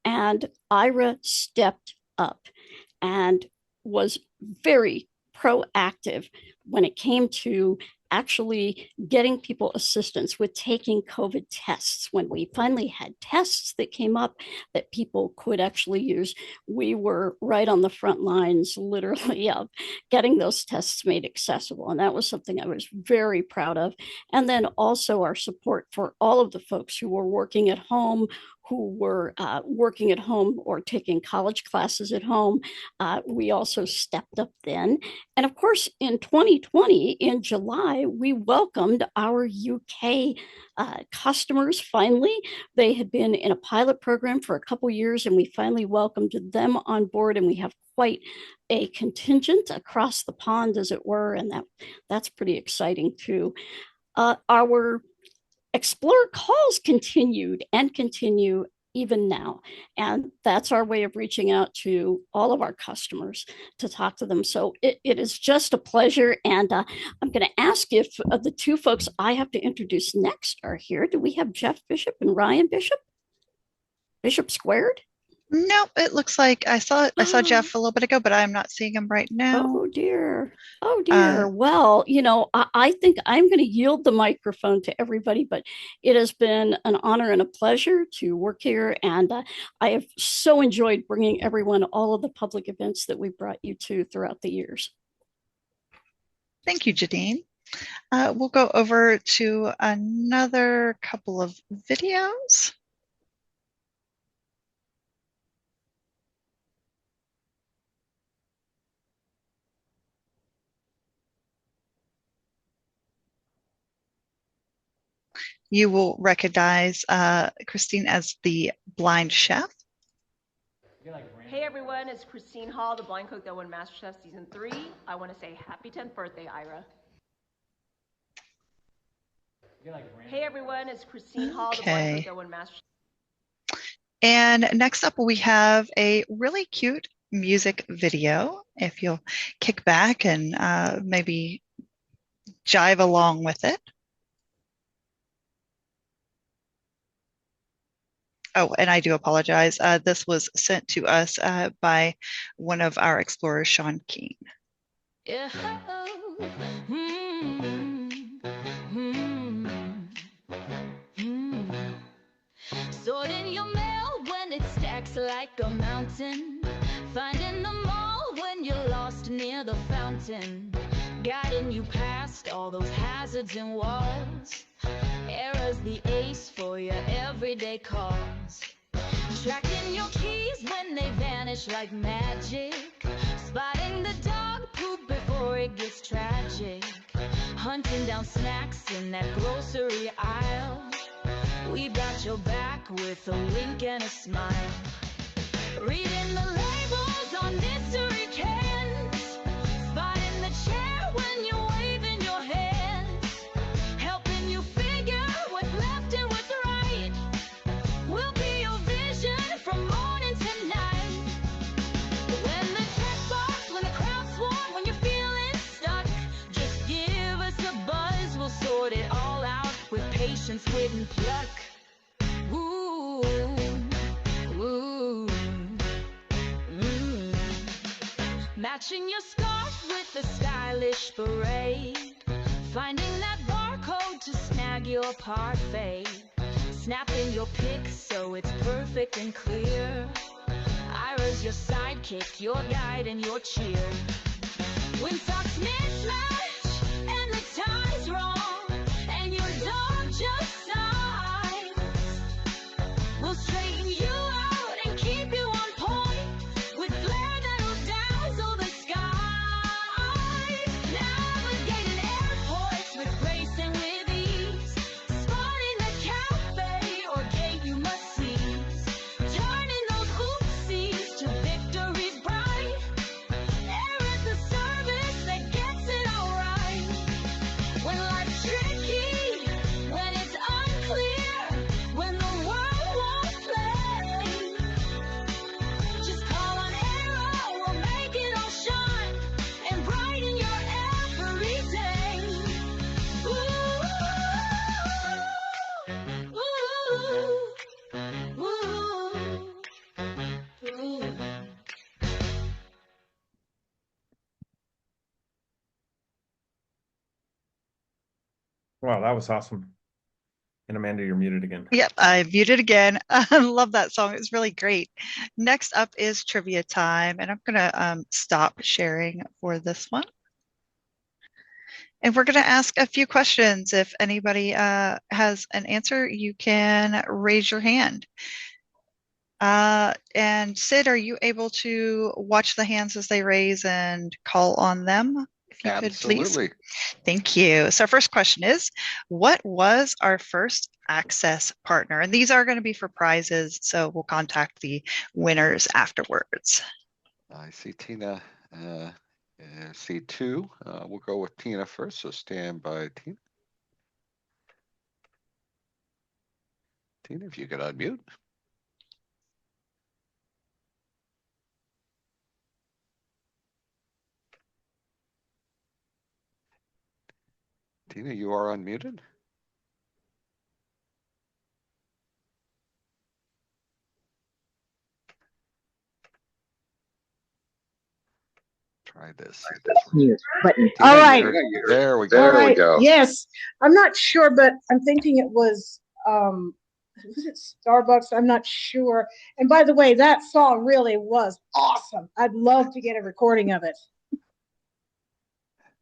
and IRA stepped up and was very proactive when it came to actually getting people assistance with taking COVID tests. When we finally had tests that came up that people could actually use, we were right on the front lines, literally, of getting those tests made accessible. And that was something I was very proud of. And then also our support for all of the folks who were working at home, who were working at home or taking college classes at home. We also stepped up then. And of course, in 2020, in July, we welcomed our UK customers finally. They had been in a pilot program for a couple years, and we finally welcomed them on board, and we have quite a contingent across the pond, as it were, and that's pretty exciting too. Our Explorer calls continued and continue even now. And that's our way of reaching out to all of our customers to talk to them. So it is just a pleasure. And I'm going to ask if the two folks I have to introduce next are here. Do we have Jeff Bishop and Ryan Bishop? Bishop squared? No, it looks like I saw Jeff a little bit ago, but I'm not seeing him right now. Oh dear. Oh dear. Well, I think I'm going to yield the microphone to everybody, but it has been an honor and a pleasure to work here. And I have so enjoyed bringing everyone all of the public events that we brought you to throughout the years. Thank you, Janine. We'll go over to another couple of videos. You will recognize Christine as the blind chef. Hey everyone, it's Christine Hall, the blind cook that won MasterChef Season 3. I want to say happy 10th birthday, Aira. Hey everyone, it's Christine Hall, the blind cook that won MasterChef. And next up, we have a really cute music video. If you'll kick back and maybe jive along with it. Oh, and I do apologize. This was sent to us by one of our explorers, Sean King. Yeah. Sorting your mail when it stacks like a mountain. Finding the mall when you're lost near the fountain. Guiding you past all those hazards and walls. Era's the ace for your everyday calls. Tracking your keys when they vanish like magic. Spotting the dog poop before it gets tragic. Hunting down snacks in that grocery aisle. We've got your back with a wink and a smile. Reading the labels on mystery cans. Spotting the chair when you're waving your hands. Helping you figure what's left and what's right. We'll be your vision from morning to night. When the check box, when the crowd's swarm, when you're feeling stuck, just give us a buzz, we'll sort it all out with patience, wit, and pluck. Ooh, ooh, matching your scarf with a stylish beret. Finding that barcode to snag your parfait. Snapping your pic so it's perfect and clear. Ira's your sidekick, your guide, and your cheer. When socks mismatch and the tie's wrong, and your dog just sighs, we'll straighten you out and keep you on point with flair that'll dazzle the sky. Navigating airports with grace and with ease. Spotting the cafe or gate you must seize. Turning those oopsies to victories bright. Air is the service that gets it all right. When life's tricky, when it's unclear, when the world won't play, just call on Aira, we'll make it all shine and brighten your every day. Ooh, ooh, ooh, ooh. Wow, that was awesome. And Amanda, you're muted again. Yep, I muted again. I love that song. It was really great. Next up is trivia time, and I'm going to stop sharing for this one. And we're going to ask a few questions. If anybody has an answer, you can raise your hand. And Sid, are you able to watch the hands as they raise and call on them? If you could, please. Absolutely. Thank you. So our first question is, what was our first access partner? And these are going to be for prizes, so we'll contact the winners afterwards. I see Tina. See two. We'll go with Tina first, so stand by, Tina. Tina, if you could unmute. Tina, you are unmuted. Try this. Mute button. Tina, All right. There we go. All right. Yes. I'm not sure, but I'm thinking it was it Starbucks? I'm not sure. And by the way, that song really was awesome. I'd love to get a recording of it.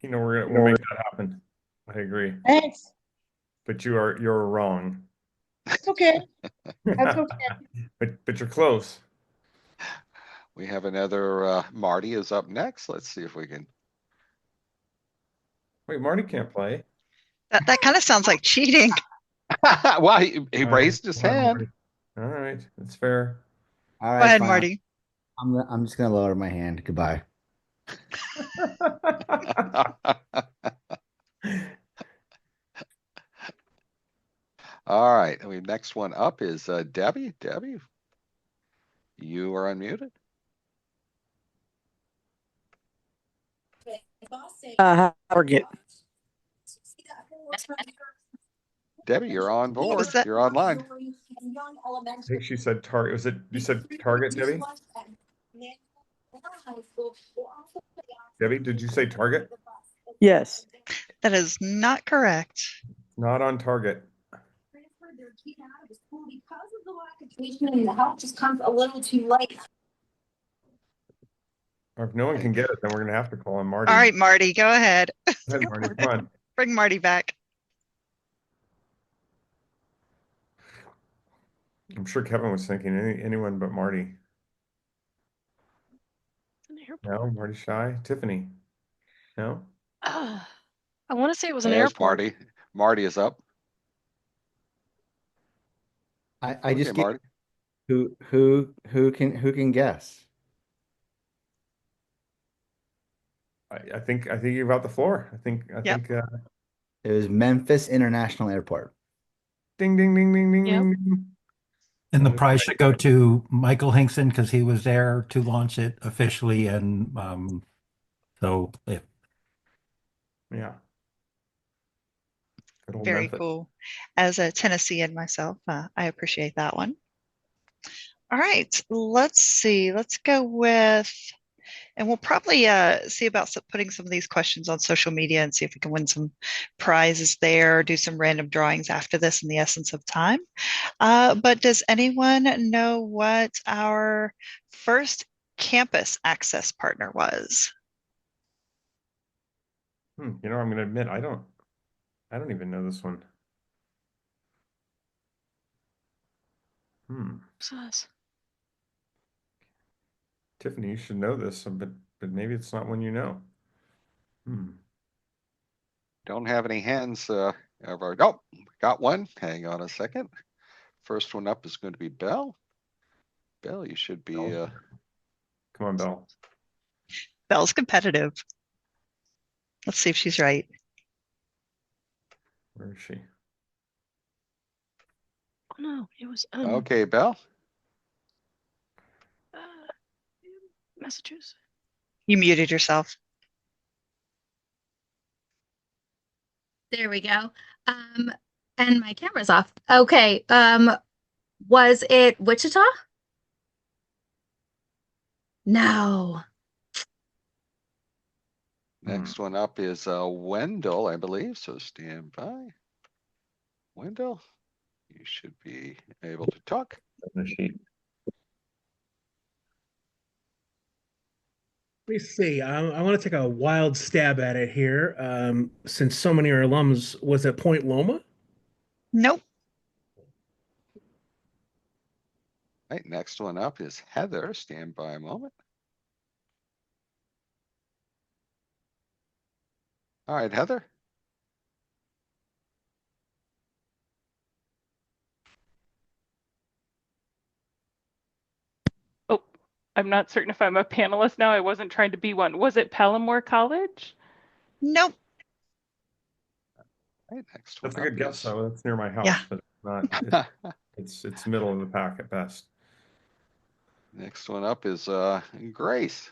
You know, we'll make that happen. I agree. Thanks. But you're wrong. That's okay. That's okay. But you're close. We have another Marty is up next. Let's see if we can. Wait, Marty can't play. That kind of sounds like cheating. Well, he raised his hand. All right, that's fair. All right, Go ahead, fine. Marty. I'm just gonna lower my hand. Goodbye. All right. Next one up is Debbie. Debbie, you are unmuted. Forget. Debbie, you're on board. You're online. I think she said Target. Was it, you said Target, Debbie? Debbie, did you say Target? Yes. That is not correct. Not on Target. The help just comes a little too late. Or if no one can get it, then we're gonna have to call on Marty. All right, Marty, go ahead. Go ahead, Marty, come on. Bring Marty back. I'm sure Kevin was thinking anyone but Marty. No, Marty shy. Tiffany. No. I want to say it was an There's airport. Marty. Marty is up. I just Okay, Marty. who can guess? I think you've got the floor. I think It was Memphis International Airport. Ding ding ding ding ding Yep. ding ding. And the prize should go to Michael Hinkson because he was there to launch it officially, and so yeah. Yeah. Good old Very Memphis. cool. As a Tennessean myself, I appreciate that one. All right, let's see. Let's go with, and we'll probably see about putting some of these questions on social media and see if we can win some prizes there, do some random drawings after this in the essence of time. But does anyone know what our first campus access partner was? You know, I'm gonna admit I don't even know this one. Tiffany, you should know this, but maybe it's not one you know. Don't have any hands. Nope, got one. Hang on a second. First one up is going to be Belle. Belle, you should be. Come on, Belle. Belle's competitive. Let's see if she's right. Where is she? Oh no, it was Okay, Belle. Massachusetts. You muted yourself. There we go. And my camera's off. Okay. Was it Wichita? No. Next one up is Wendell, I believe. So stand by. Wendell, you should be able to talk. The sheet. Let me see. I want to take a wild stab at it here. Since so many are alums, was it Point Loma? Nope. Right, next one up is Heather. Stand by a moment. All right, Heather. Oh, I'm not certain if I'm a panelist now. I wasn't trying to be one. Was it Palomar College? Nope. Right, next That's a one good up guess, is- though. That's near my house, Yeah. but it's not. It's middle of the pack at best. Next one up is Grace.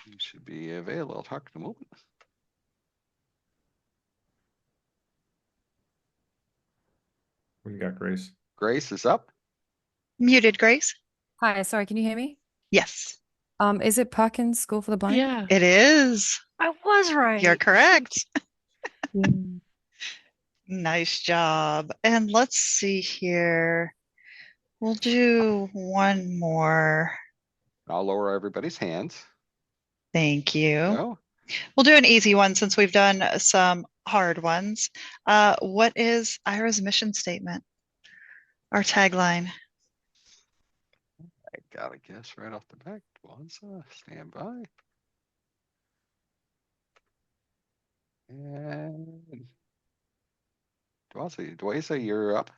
You should be available. I'll talk in a moment. What do you got, Grace? Grace is up. Muted, Grace. Hi, sorry, can you hear me? Yes. Is it Perkins School for the Blind? Yeah. It is. I was right. You're correct. Nice job. And let's see here. We'll do one more. I'll lower everybody's hands. Thank you. No? We'll do an easy one since we've done some hard ones. What is Ira's mission statement? Our tagline? I gotta guess right off the back. Dwanza, stand by. And Dwanza, you're up.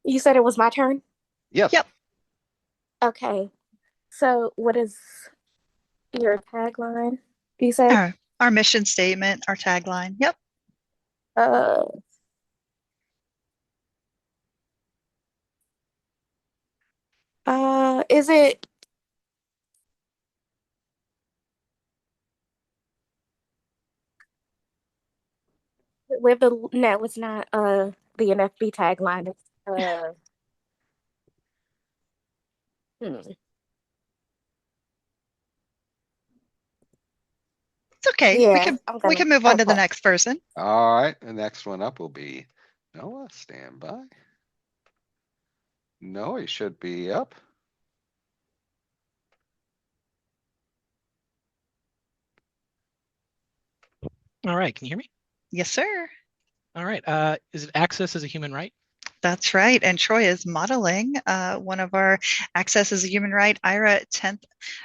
You said it was my turn? Yes. Yep. Okay. So what is your tagline? You said? Our mission statement, our tagline. Yep. Is it Live the no, it's not the NFB tagline. It's hmm. It's okay. Yeah, We can move on to the okay. next person. All right, the next one up will be Noah. Stand by. Noah, he should be up. All right, can you hear me? Yes, sir. All right. Is it access as a human right? That's right. And Troy is modeling one of our Access as a Human Right Ira 10th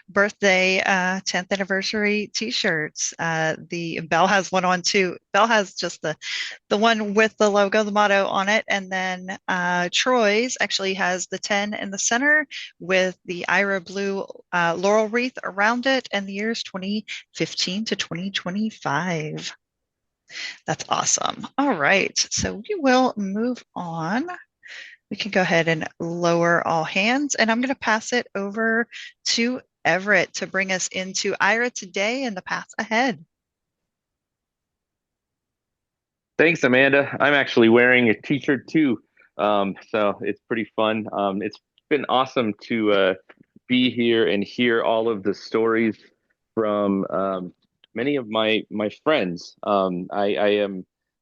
birthday, 10th anniversary t-shirts. The Belle has one on too. Belle has just the one with the logo, the motto on it. And then Troy's actually has the 10 in the center with the Ira blue laurel wreath around it and the years 2015 to 2025. That's awesome. All right, so we will move on. We can go ahead and lower all hands, and I'm going to pass it over to Everett to bring us into Ira today and the path ahead. Thanks, Amanda. I'm actually wearing a t-shirt too, so it's pretty fun. It's been awesome to be here and hear all of the stories from many of my friends. I'm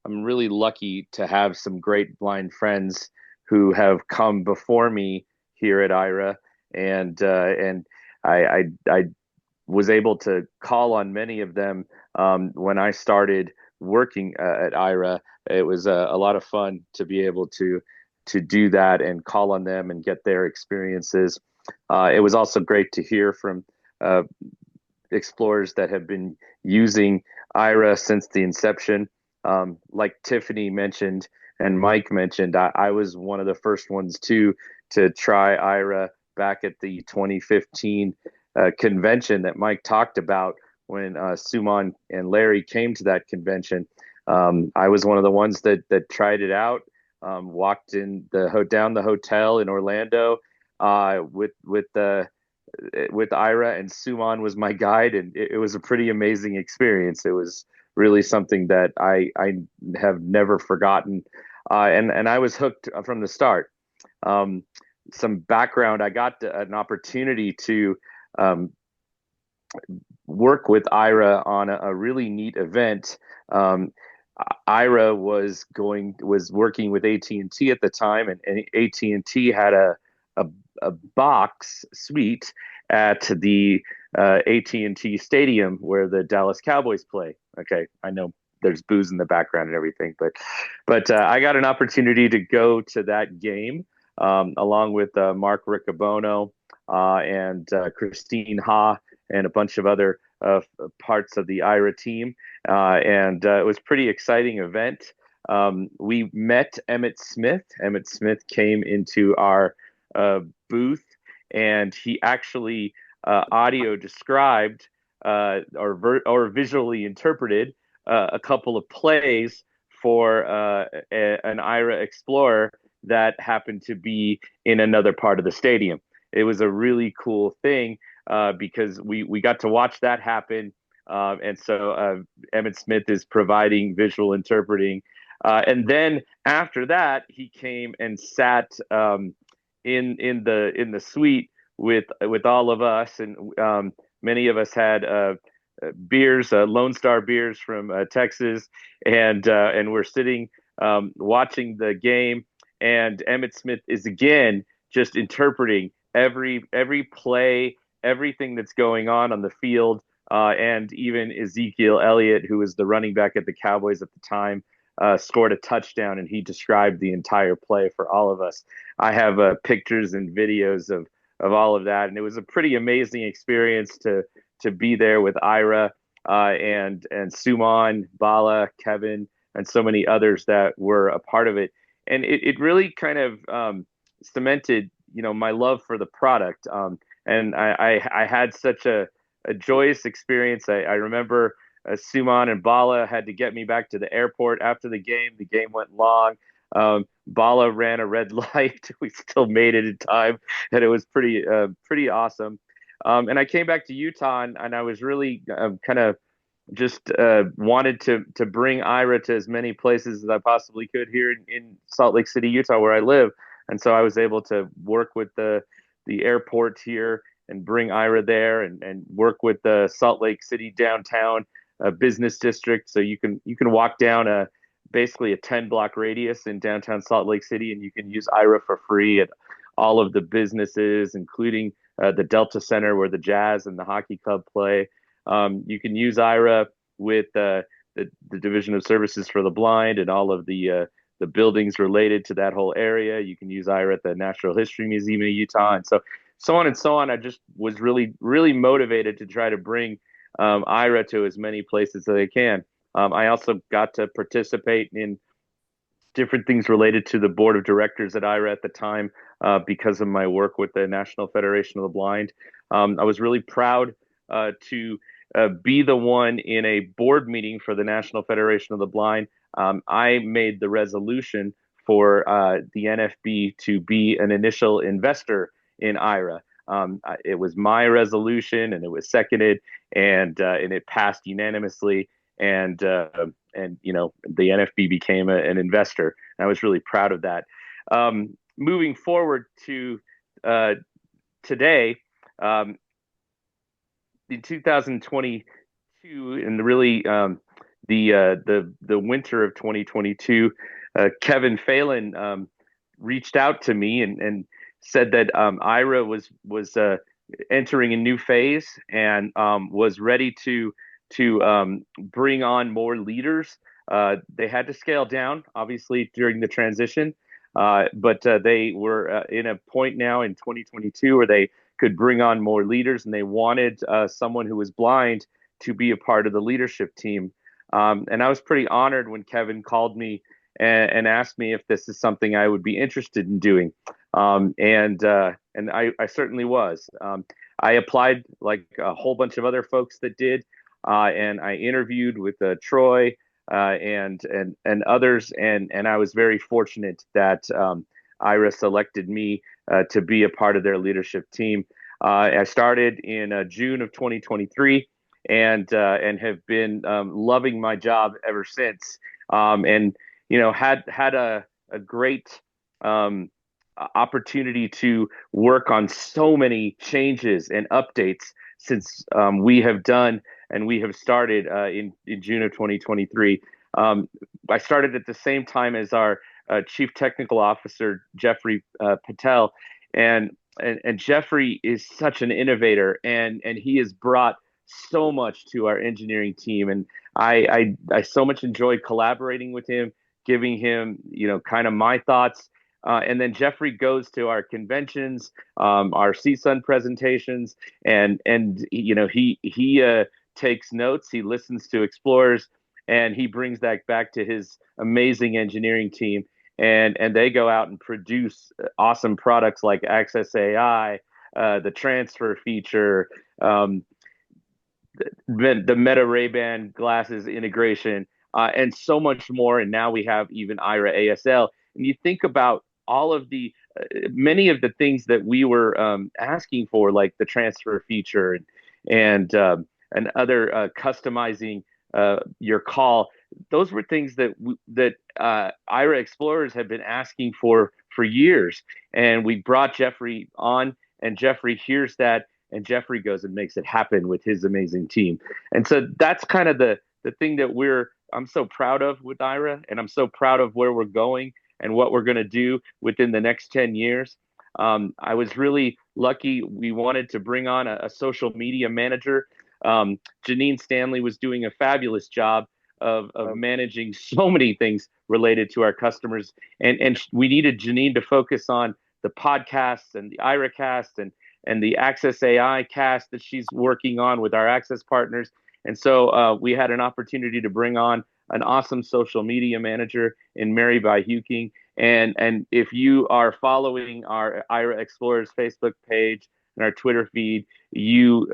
really lucky to have some great blind friends who have come before me here at Ira, and I was able to call on many of them when I started working at Ira. It was a lot of fun to be able to do that and call on them and get their experiences. It was also great to hear from explorers that have been using Ira since the inception. Like Tiffany mentioned and Mike mentioned, I was one of the first ones to try Ira back at the 2015 convention that Mike talked about when Suman and Larry came to that convention. I was one of the ones that tried it out, walked in down the hotel in Orlando with Ira, and Suman was my guide, and it was a pretty amazing experience. It was really something that I have never forgotten, and I was hooked from the start. Some background: I got an opportunity to work with Ira on a really neat event. Ira was working with AT&T at the time, and AT&T had a box suite at the AT&T Stadium where the Dallas Cowboys play. Okay, I know there's booze in the background and everything, but I got an opportunity to go to that game along with Mark Riccobono and Christine Ha and a bunch of other parts of the Ira team, and it was a pretty exciting event. We met Emmett Smith. Emmett Smith came into our booth, and he actually audio described or visually interpreted a couple of plays for an Ira Explorer that happened to be in another part of the stadium. It was a really cool thing because we got to watch that happen. And so Emmett Smith is providing visual interpreting. And then after that, he came and sat in the suite with all of us, and many of us had beers, Lone Star beers from Texas, and we're sitting watching the game, and Emmett Smith is again just interpreting every play, everything that's going on the field, and even Ezekiel Elliott, who was the running back at the Cowboys at the time, scored a touchdown, and he described the entire play for all of us. I have pictures and videos of all of that, and it was a pretty amazing experience to be there with Ira and Suman, Bala, Kevin, and so many others that were a part of it. And it really kind of cemented, my love for the product. And I had such a joyous experience. I remember Suman and Bala had to get me back to the airport after the game. The game went long. Bala ran a red light. We still made it in time, and it was pretty awesome. And I came back to Utah, and I was really kind of just wanted to bring Aira to as many places as I possibly could here in Salt Lake City, Utah, where I live. And so I was able to work with the airport here and bring Aira there, and work with the Salt Lake City downtown business district. So you can walk down basically a 10-block radius in downtown Salt Lake City, and you can use Aira for free at all of the businesses, including the Delta Center where the Jazz and the hockey club play. You can use Aira with the Division of Services for the Blind and all of the buildings related to that whole area. You can use Aira at the Natural History Museum of Utah, and so on and so on. I just was really, really motivated to try to bring Aira to as many places as I can. I also got to participate in different things related to the board of directors at Aira at the time because of my work with the National Federation of the Blind. I was really proud to be the one in a board meeting for the National Federation of the Blind. I made the resolution for the NFB to be an initial investor in Aira. It was my resolution, and it was seconded, and it passed unanimously. And the NFB became an investor. And I was really proud of that. Moving forward to today, in 2022, and really the winter of 2022, Kevin Phelan reached out to me and said that Aira was entering a new phase and was ready to bring on more leaders. They had to scale down, obviously, during the transition, but they were in a point now in 2022 where they could bring on more leaders, and they wanted someone who was blind to be a part of the leadership team. And I was pretty honored when Kevin called me and asked me if this is something I would be interested in doing. And I certainly was. I applied like a whole bunch of other folks that did. And I interviewed with Troy and others, and I was very fortunate that Aira selected me to be a part of their leadership team. I started in June of 2023, and have been loving my job ever since. And had a great opportunity to work on so many changes and updates since we have done. And we have started in June of 2023. I started at the same time as our Chief Technical Officer, Jeffrey Patel. And Jeffrey is such an innovator, and he has brought so much to our engineering team. And I so much enjoy collaborating with him, giving him, kind of my thoughts. And then Jeffrey goes to our conventions, our CSUN presentations, and he takes notes, he listens to explorers, and he brings that back to his amazing engineering team. And they go out and produce awesome products like Access AI, the transfer feature, the Meta Ray-Ban glasses integration, and so much more. And now we have even Aira ASL. And you think about all of the many of the things that we were asking for, like the transfer feature and other customizing your call. Those were things that Aira Explorers have been asking for years. And we brought Jeffrey on, and Jeffrey hears that, and Jeffrey goes and makes it happen with his amazing team. And so that's kind of the thing that I'm so proud of with Aira, and I'm so proud of where we're going and what we're going to do within the next 10 years. I was really lucky. We wanted to bring on a social media manager. Janine Stanley was doing a fabulous job of managing so many things related to our customers. And we needed Janine to focus on the podcasts and the Aira cast and the Access AI cast that she's working on with our access partners. And so we had an opportunity to bring on an awesome social media manager in Mary Byhuking. And if you are following our Aira Explorers Facebook page and our Twitter feed, you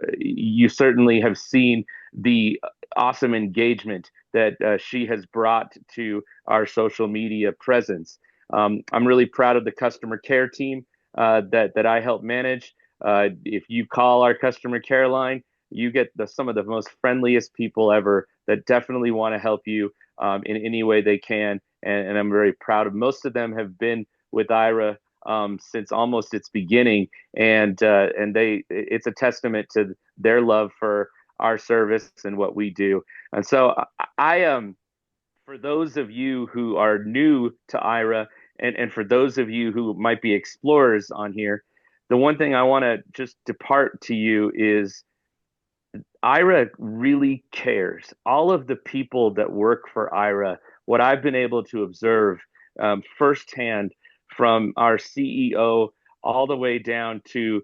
certainly have seen the awesome engagement that she has brought to our social media presence. I'm really proud of the customer care team that I help manage. If you call our customer care line, you get some of the most friendliest people ever that definitely want to help you in any way they can. And I'm very proud of most of them have been with Aira since almost its beginning. And it's a testament to their love for our service and what we do. And so for those of you who are new to Aira, and for those of you who might be explorers on here, the one thing I want to just depart to you is Aira really cares. All of the people that work for Aira, what I've been able to observe firsthand from our CEO all the way down to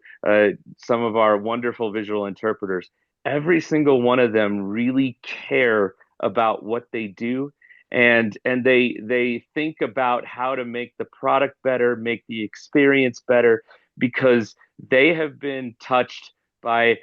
some of our wonderful visual interpreters, every single one of them really care about what they do. And they think about how to make the product better, make the experience better, because they have been touched by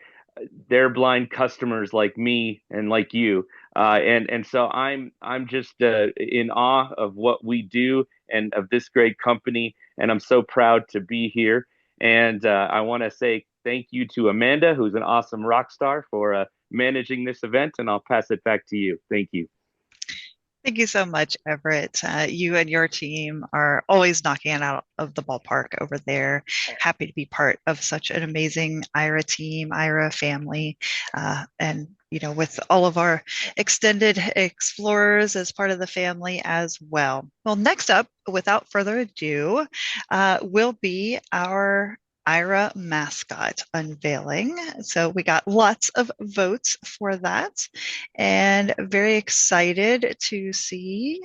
their blind customers like me and like you. And so I'm just in awe of what we do and of this great company. And I'm so proud to be here. And I want to say thank you to Amanda, who's an awesome rock star, for managing this event. And I'll pass it back to you. Thank you. Thank you so much, Everett. You and your team are always knocking it out of the ballpark over there. Happy to be part of such an amazing Aira team, Aira family, and with all of our extended explorers as part of the family as well. Well, next up, without further ado, will be our Aira mascot unveiling. So we got lots of votes for that, and very excited to see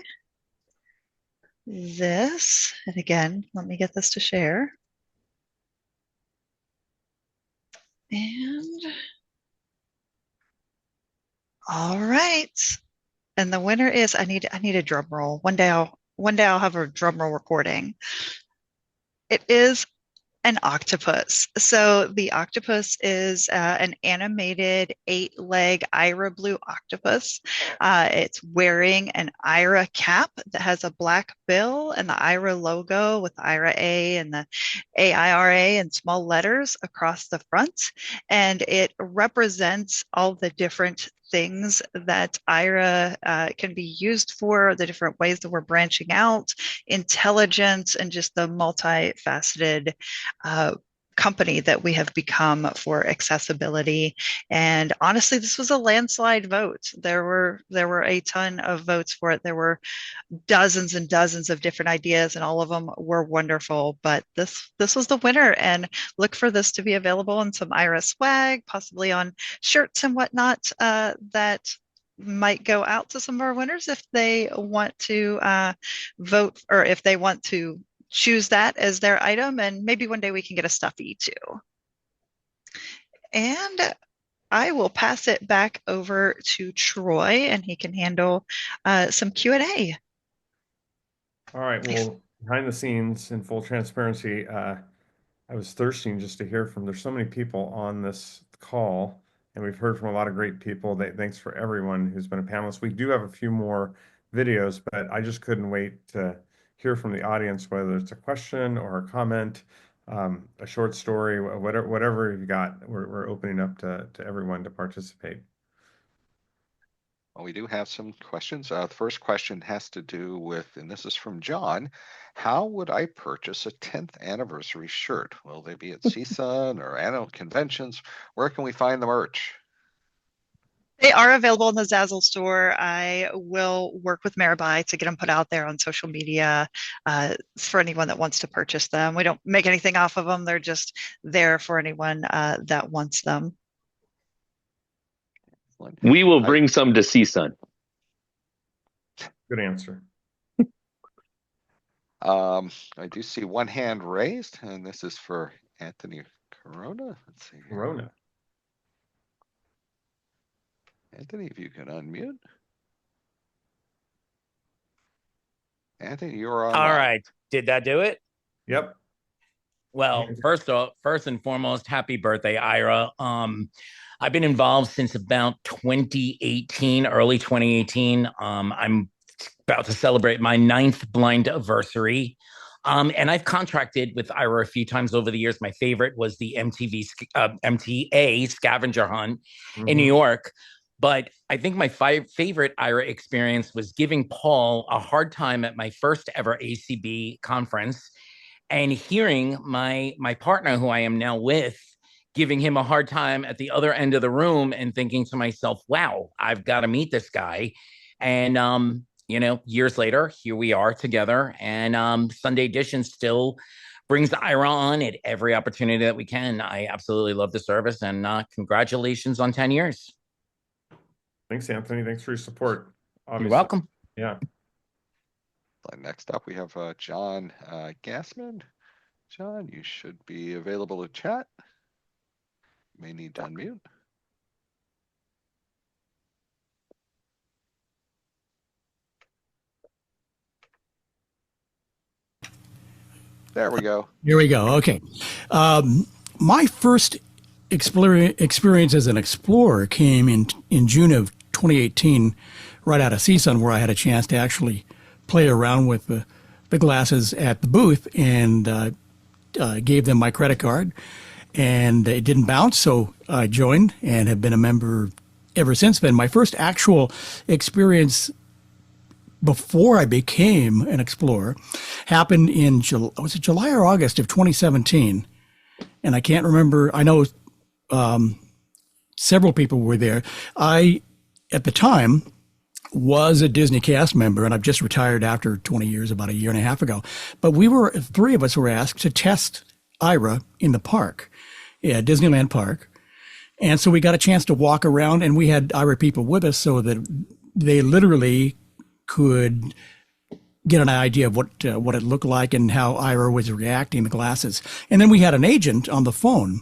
this. And again, let me get this to share. And all right. And the winner is, I need a drum roll. One day I'll have a drum roll recording. It is an octopus. So the octopus is an animated 8-leg Aira blue octopus. It's wearing an Aira cap that has a black bill and the Aira logo with Aira A and the AIRA in small letters across the front. And it represents all the different things that Aira can be used for, the different ways that we're branching out, intelligence, and just the multifaceted company that we have become for accessibility. And honestly, this was a landslide vote. There were a ton of votes for it. There were dozens and dozens of different ideas, and all of them were wonderful. But this was the winner, and look for this to be available in some Aira swag, possibly on shirts and whatnot that might go out to some of our winners if they want to vote, or if they want to choose that as their item. And maybe one day we can get a stuffy too. And I will pass it back over to Troy, and he can handle some Q&A. All right. Well, behind the scenes, in full transparency, I was thirsting just to hear from. There's so many people on this call, and we've heard from a lot of great people. Thanks for everyone who's been a panelist. We do have a few more videos, but I just couldn't wait to hear from the audience, whether it's a question or a comment, a short story, whatever you've got. We're opening up to everyone to participate. Well, we do have some questions. The first question has to do with, and this is from John, how would I purchase a 10th anniversary shirt? Will they be at CSUN or annual conventions? Where can we find the merch? They are available in the Zazzle store. I will work with Mirabai to get them put out there on social media for anyone that wants to purchase them. We don't make anything off of them. They're just there for anyone that wants them. We will bring some to CSUN. Good answer. I do see one hand raised, and this is for Anthony Corona. Let's see. Corona. Anthony, if you can unmute. Anthony, you're on. All right. Did that do it? Yep. Well, first and foremost, happy birthday, Aira. I've been involved since about 2018, early 2018. I'm about to celebrate my 9th blind anniversary. And I've contracted with Ira a few times over the years. My favorite was the MTA scavenger hunt in New York. But I think my favorite Ira experience was giving Paul a hard time at my first ever ACB conference, and hearing my partner, who I am now with, giving him a hard time at the other end of the room, and thinking to myself, wow, I've got to meet this guy. And years later, here we are together, and Sunday Edition still brings Ira on at every opportunity that we can. I absolutely love the service, and congratulations on 10 years. Thanks, Anthony. Thanks for your support. You're welcome. Yeah. Next up, we have John Gassman. John, you should be available to chat. You may need to unmute. There we go. Here we go. Okay. My first experience as an explorer came in June of 2018, right out of CSUN, where I had a chance to actually play around with the glasses at the booth, and gave them my credit card, and it didn't bounce, so I joined and have been a member ever since then. My first actual experience before I became an explorer happened in was it July or August of 2017, and I can't remember. I know several people were there. I, at the time, was a Disney cast member, and I've just retired after 20 years, about a year and a half ago. But three of us were asked to test Aira in the park, Disneyland Park. And so we got a chance to walk around, and we had Aira people with us so that they literally could get an idea of what it looked like and how Aira was reacting to glasses. And then we had an agent on the phone,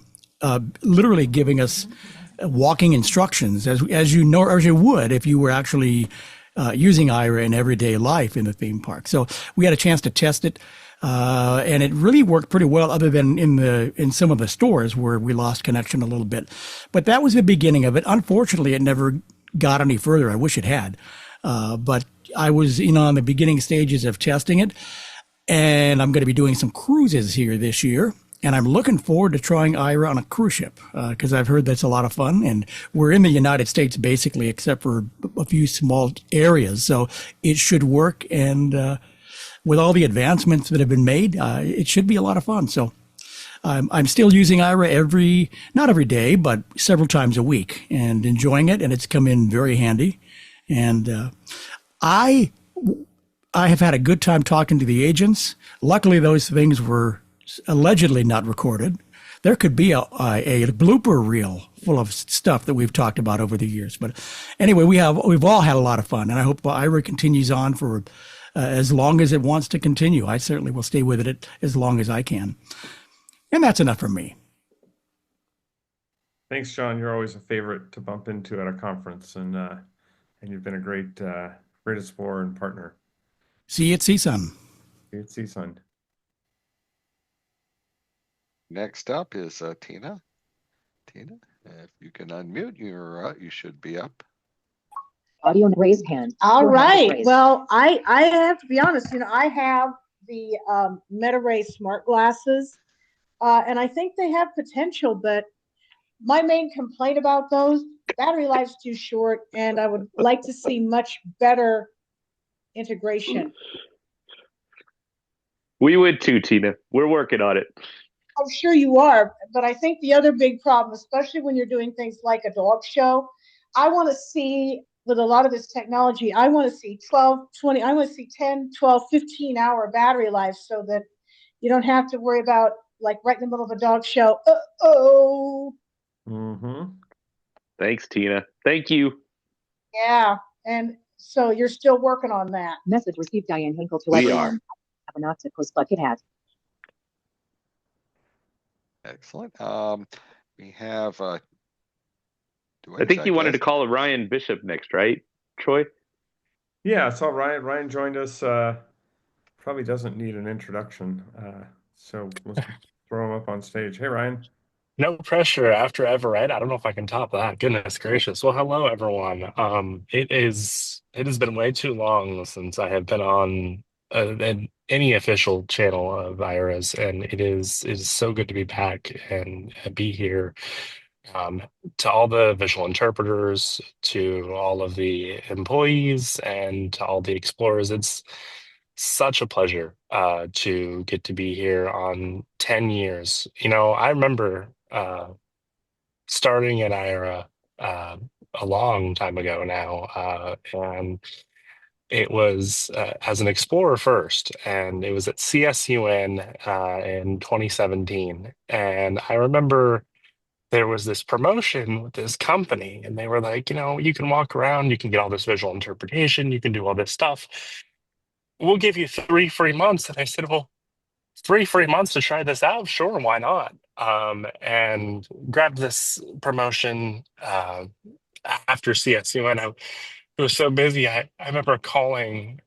literally giving us walking instructions, as you know, or as you would if you were actually using Aira in everyday life in the theme park. So we had a chance to test it, and it really worked pretty well, other than in some of the stores where we lost connection a little bit. But that was the beginning of it. Unfortunately, it never got any further. I wish it had, but I was on the beginning stages of testing it, and I'm going to be doing some cruises here this year. And I'm looking forward to trying Aira on a cruise ship, because I've heard that's a lot of fun. And we're in the United States, basically, except for a few small areas. So it should work. And with all the advancements that have been made, it should be a lot of fun. So I'm still using Aira not every day, but several times a week, and enjoying it. And it's come in very handy. And I have had a good time talking to the agents. Luckily, those things were allegedly not recorded. There could be a blooper reel full of stuff that we've talked about over the years. But anyway, we've all had a lot of fun, and I hope Aira continues on for as long as it wants to continue. I certainly will stay with it as long as I can. And that's enough from me. Thanks, John. You're always a favorite to bump into at a conference, and you've been a great explorer and partner. See you at CSUN. See you at CSUN. Next up is Tina. Tina, if you can unmute, you should be up. Audio and raised hand. All right. Well, I have to be honest. I have the Meta Ray smart glasses, and I think they have potential. But my main complaint about those, battery life's too short, and I would like to see much better integration. We would too, Tina. We're working on it. I'm sure you are, but I think the other big problem, especially when you're doing things like a dog show, I want to see, with a lot of this technology, I want to see 12, 20, I want to see 10, 12, 15-hour battery life, so that you don't have to worry about, like, right in the middle of a dog show, Thanks, Tina. Thank you. Yeah, and so you're still working on that. Message received, Diane Hinkle to We everyone. are. Have an octopus bucket hat. Excellent. We have. I think you wanted to call Ryan Bishop next, right, Troy? Yeah, I saw Ryan. Ryan joined us. Probably doesn't need an introduction. So let's throw him up on stage. Hey, Ryan. No pressure after Everett. I don't know if I can top that. Goodness gracious. Well, hello everyone. It has been way too long since I have been on any official channel of Ira's, and it is so good to be back and be here. Um, to all the visual interpreters, to all of the employees, and to all the explorers, it's such a pleasure to get to be here on 10 years. You know, I remember starting at Ira uh, a long time ago now, and it was as an explorer first, and it was at CSUN in 2017. And I remember there was this promotion with this company, and they were like, you know, you can walk around, you can get all this visual interpretation, you can do all this stuff. We'll give you 3 free months. And I said, well, 3 free months to try this out? Sure, why not? And grabbed this promotion after CSU, and it was so busy. I remember calling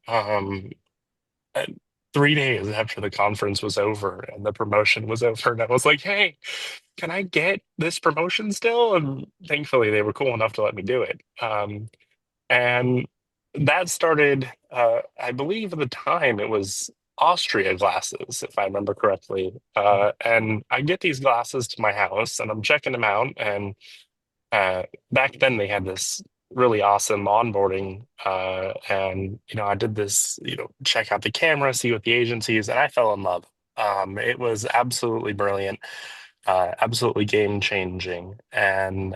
3 days after the conference was over and the promotion was over, and I was like, "Hey, can I get this promotion still?" And thankfully, they were cool enough to let me do it. And that started, I believe at the time it was Austria glasses, if I remember correctly. And I get these glasses to my house and I'm checking them out. And back then they had this really awesome onboarding. And, you know, I did this, you know, check out the camera, see what the agencies, and I fell in love. It was absolutely brilliant, absolutely game changing. And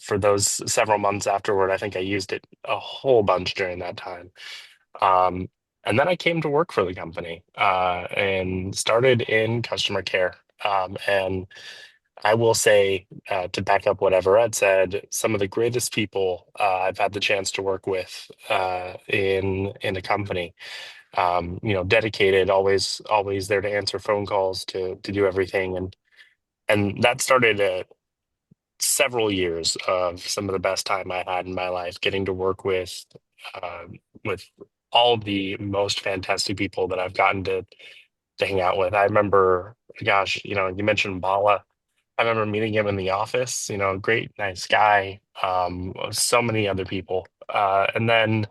for those several months afterward, I think I used it a whole bunch during that time. Um, and then I came to work for the company and started in customer care. And I will say, to back up whatever Ed said, some of the greatest people I've had the chance to work with in a company. You know, dedicated, always there to answer phone calls, to do everything, and that started several years of some of the best time I had in my life, getting to work uh, with all the most fantastic people that I've gotten to hang out with. I remember, gosh, you know, you mentioned Bala. I remember meeting him in the office. You know, great, nice guy. So many other people, and then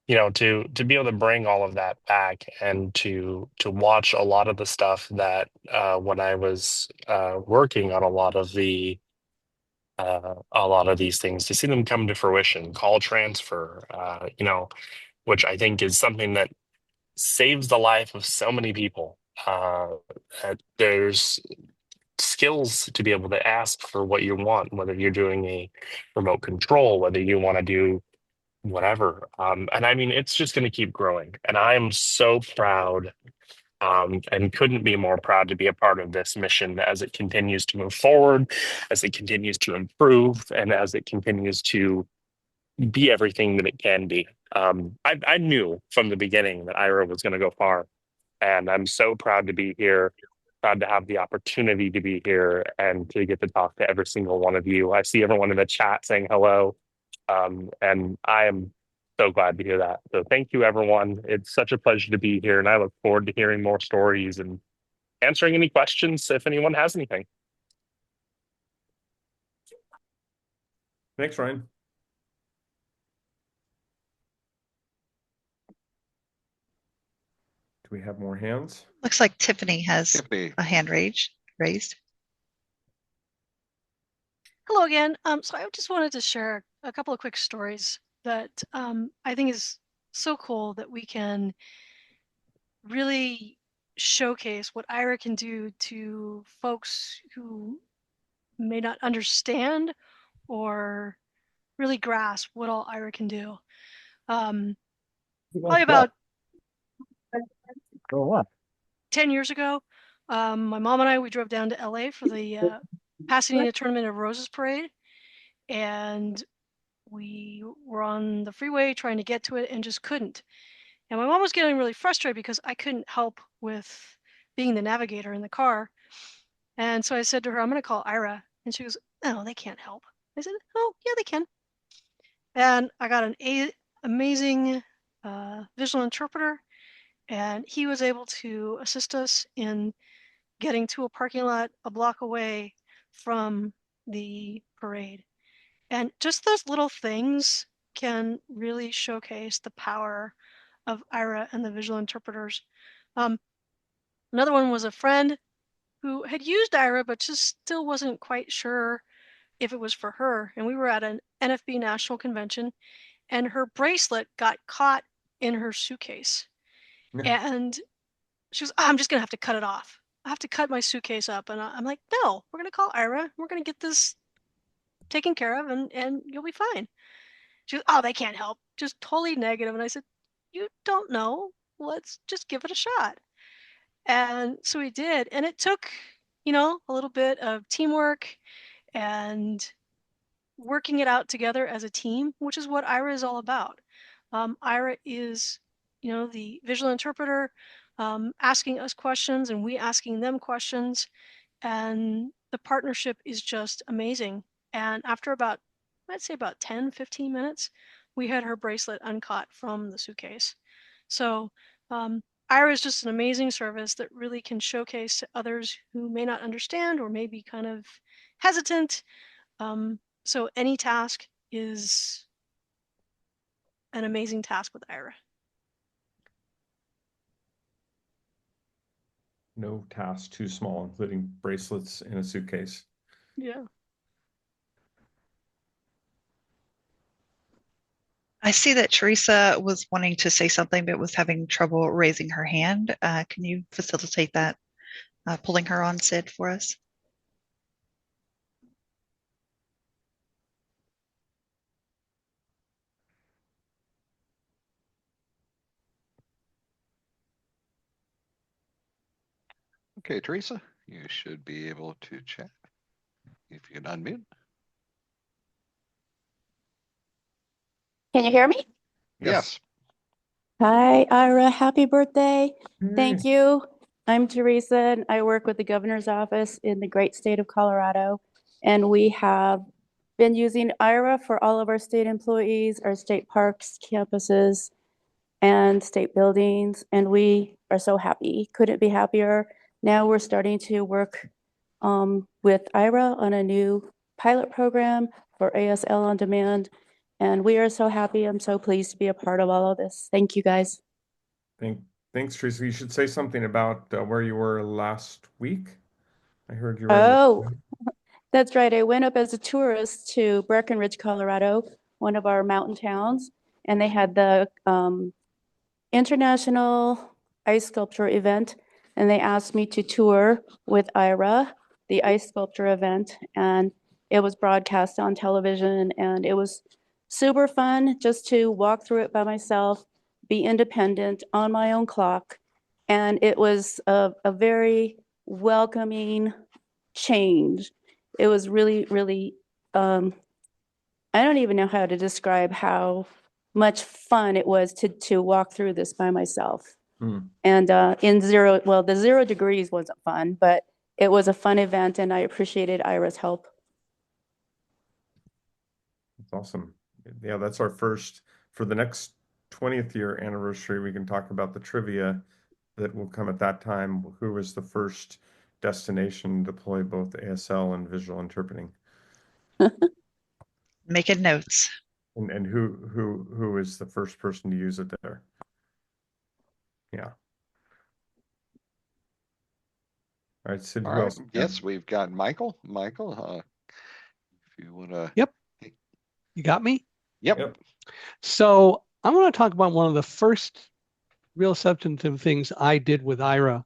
you know to be able to bring all of that back and to watch a lot of the stuff that when I was working on a lot of these things, to see them come to fruition, call transfer, you know, which I think is something that saves the life of so many people. There's skills to be able to ask for what you want, whether you're doing a remote control, whether you want to do whatever. And I mean, it's just going to keep growing. And I am so proud and couldn't be more proud to be a part of this mission as it continues to move forward, as it continues to improve, and as it continues to be everything that it can be. I knew from the beginning that Ira was going to go far, and I'm so proud to be here, proud to have the opportunity to be here and to get to talk to every single one of you. I see everyone in the chat saying hello, and I am so glad to hear that. So thank you, everyone. It's such a pleasure to be here, and I look forward to hearing more stories and answering any questions if anyone has anything. Thanks, Ryan. Do we have more hands? Looks like Tiffany has a hand raised. Hello again. So I just wanted to share a couple of quick stories that I think is so cool that we can really showcase what Ira can do to folks who may not understand or really grasp what all Ira can do. Probably about 10 years ago, my mom and I, we drove down to LA for the Pasadena Tournament of Roses Parade. And we were on the freeway trying to get to it and just couldn't. And my mom was getting really frustrated because I couldn't help with being the navigator in the car. And so I said to her, I'm going to call Ira. And she goes, no, they can't help. I said, oh, yeah, they can. And I got an amazing visual interpreter, and he was able to assist us in getting to a parking lot a block away from the parade. And just those little things can really showcase the power of Ira and the visual interpreters. Another one was a friend who had used Ira, but just still wasn't quite sure if it was for her. And we were at an NFB national convention, and her bracelet got caught in her suitcase. And she was, I'm just going to have to cut it off. I have to cut my suitcase up. And I'm like, no, we're going to call Ira. We're going to get this taken care of, and you'll be fine. She goes, oh, they can't help. Just totally negative. And I said, you don't know. Let's just give it a shot. And so we did. And it took, a little bit of teamwork and working it out together as a team, which is what Ira is all about. Ira is, the visual interpreter, asking us questions and we asking them questions. And the partnership is just amazing. And after I'd say about 10, 15 minutes, we had her bracelet uncaught from the suitcase. So Ira is just an amazing service that really can showcase to others who may not understand or may be kind of hesitant. So any task is an amazing task with Ira. No task too small, including bracelets in a suitcase. Yeah. I see that Teresa was wanting to say something, but was having trouble raising her hand. Can you facilitate that, pulling her on, Sid, for us? Okay, Teresa, you should be able to chat if you can unmute. Can you hear me? Yes. Hi, Ira. Happy birthday. Thank you. I'm Teresa, and I work with the governor's office in the great state of Colorado. And we have been using Ira for all of our state employees, our state parks, campuses, and state buildings. And we are so happy. Couldn't be happier. Now we're starting to work with Ira on a new pilot program for ASL on demand. And we are so happy. I'm so pleased to be a part of all of this. Thank you, guys. Thanks, Teresa. You should say something about where you were last week. I heard you were. Oh, that's right. I went up as a tourist to Breckenridge, Colorado, one of our mountain towns, and they had the International Ice Sculpture event, and they asked me to tour with Ira, the ice sculpture event, and it was broadcast on television, and it was super fun just to walk through it by myself, be independent on my own clock, and it was a very welcoming change. It was really, really, I don't even know how to describe how much fun it was to walk through this by myself. And the 0 degrees wasn't fun, but it was a fun event, and I appreciated Ira's help. That's awesome. Yeah, that's our first, for the next 20th year anniversary, we can talk about the trivia that will come at that time. Who was the first destination to deploy both ASL and visual interpreting? Making notes. And who is the first person to use it there? Yeah. All right, Sid, who else? Yes, we've got Michael. Michael, if you want to. Yep. You got me? Yep. So I want to talk about one of the first real substantive things I did with Ira.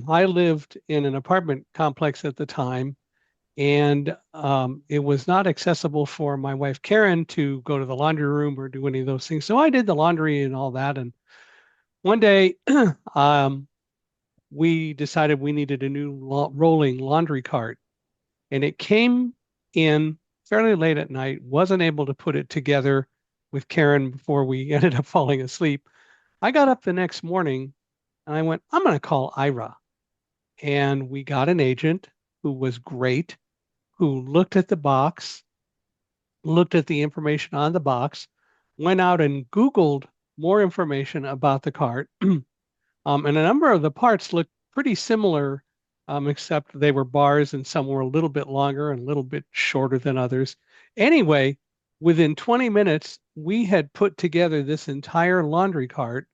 I lived in an apartment complex at the time, and it was not accessible for my wife Karen to go to the laundry room or do any of those things. So I did the laundry and all that. And one day, we decided we needed a new rolling laundry cart, and it came in fairly late at night. Wasn't able to put it together with Karen before we ended up falling asleep. I got up the next morning and I went, I'm going to call Ira. And we got an agent who was great, who looked at the box, looked at the information on the box, went out and Googled more information about the cart. And a number of the parts looked pretty similar, except they were bars and some were a little bit longer and a little bit shorter than others. Anyway, within 20 minutes, we had put together this entire laundry cart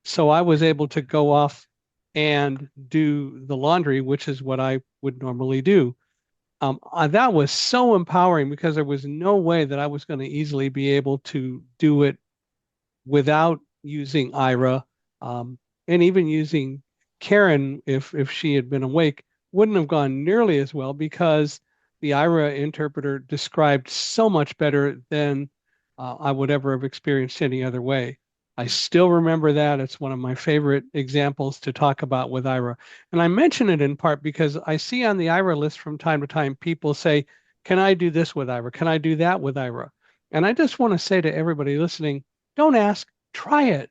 So I was able to go off and do the laundry, which is what I would normally do. That was so empowering because there was no way that I was going to easily be able to do it without using Aira, and even using Karen, if she had been awake, wouldn't have gone nearly as well because the Aira interpreter described so much better than I would ever have experienced any other way. I still remember that. It's one of my favorite examples to talk about with Aira. And I mention it in part because I see on the Aira list from time to time people say, can I do this with Aira? Can I do that with Aira? And I just want to say to everybody listening, don't ask, try it.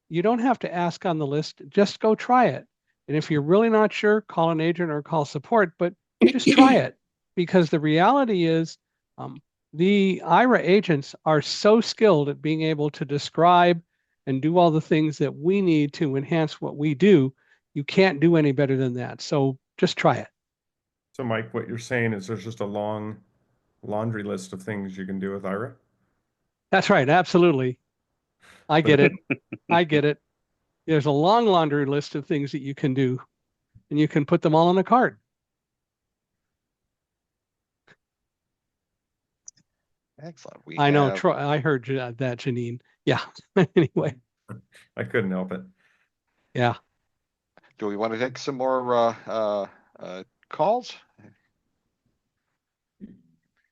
You don't have to ask on the list, just go try it. And if you're really not sure, call an agent or call support, but just try it. Because the reality is, the Aira agents are so skilled at being able to describe and do all the things that we need to enhance what we do. You can't do any better than that. So just try it. So, Mike, what you're saying is there's just a long laundry list of things you can do with Aira? That's right. Absolutely. I get it. I get it. There's a long laundry list of things that you can do, and you can put them all in a cart. Excellent. I know, Troy. I heard that, Janine. Yeah. Anyway. I couldn't help it. Yeah. Do we want to take some more calls?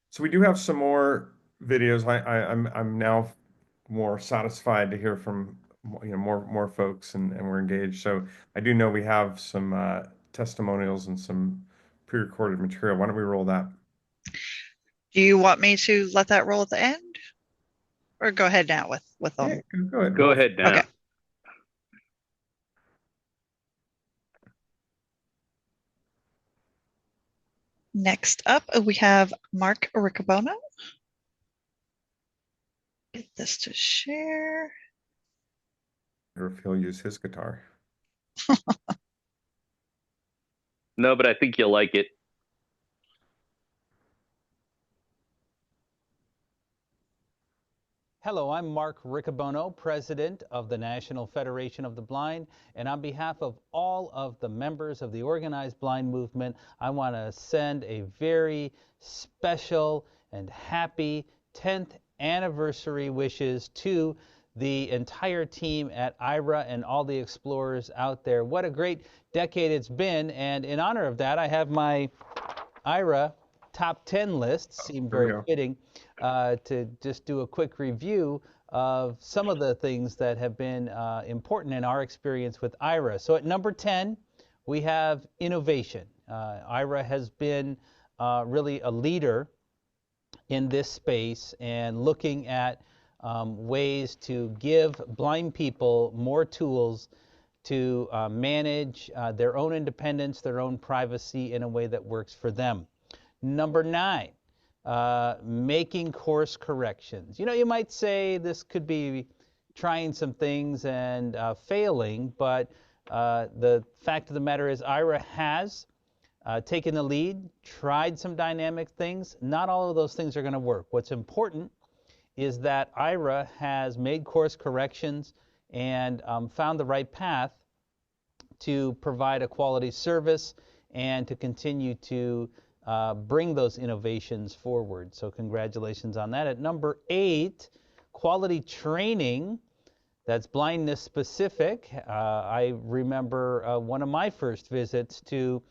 So we do have some more videos. I'm now more satisfied to hear from more folks, and we're engaged. So I do know we have some testimonials and some pre-recorded material. Why don't we roll that? Do you want me to let that roll at the end, or go ahead now with them? Yeah, go ahead. Go ahead now. Okay. Next up, we have Mark Riccobono. Get this to share. Or if he'll use his guitar. No, but I think you'll like it. Hello, I'm Mark Riccobono, President of the National Federation of the Blind, and on behalf of all of the members of the organized blind movement, I want to send a very special and happy 10th anniversary wishes to the entire team at Aira and all the explorers out there. What a great decade it's been, and in honor of that, I have my Aira top 10 list. Seemed very fitting to just do a quick review of some of the things that have been important in our experience with Aira. So at number 10, we have innovation. Aira has been really a leader in this space and looking at ways to give blind people more tools to manage their own independence, their own privacy in a way that works for them. Number 9, making course corrections. You know, you might say this could be trying some things and failing, but the fact of the matter is Aira has taken the lead, tried some dynamic things. Not all of those things are going to work. What's important is that Aira has made course corrections and found the right path to provide a quality service and to continue to bring those innovations forward. So congratulations on that. At number 8, quality training that's blindness specific. I remember one of my first visits to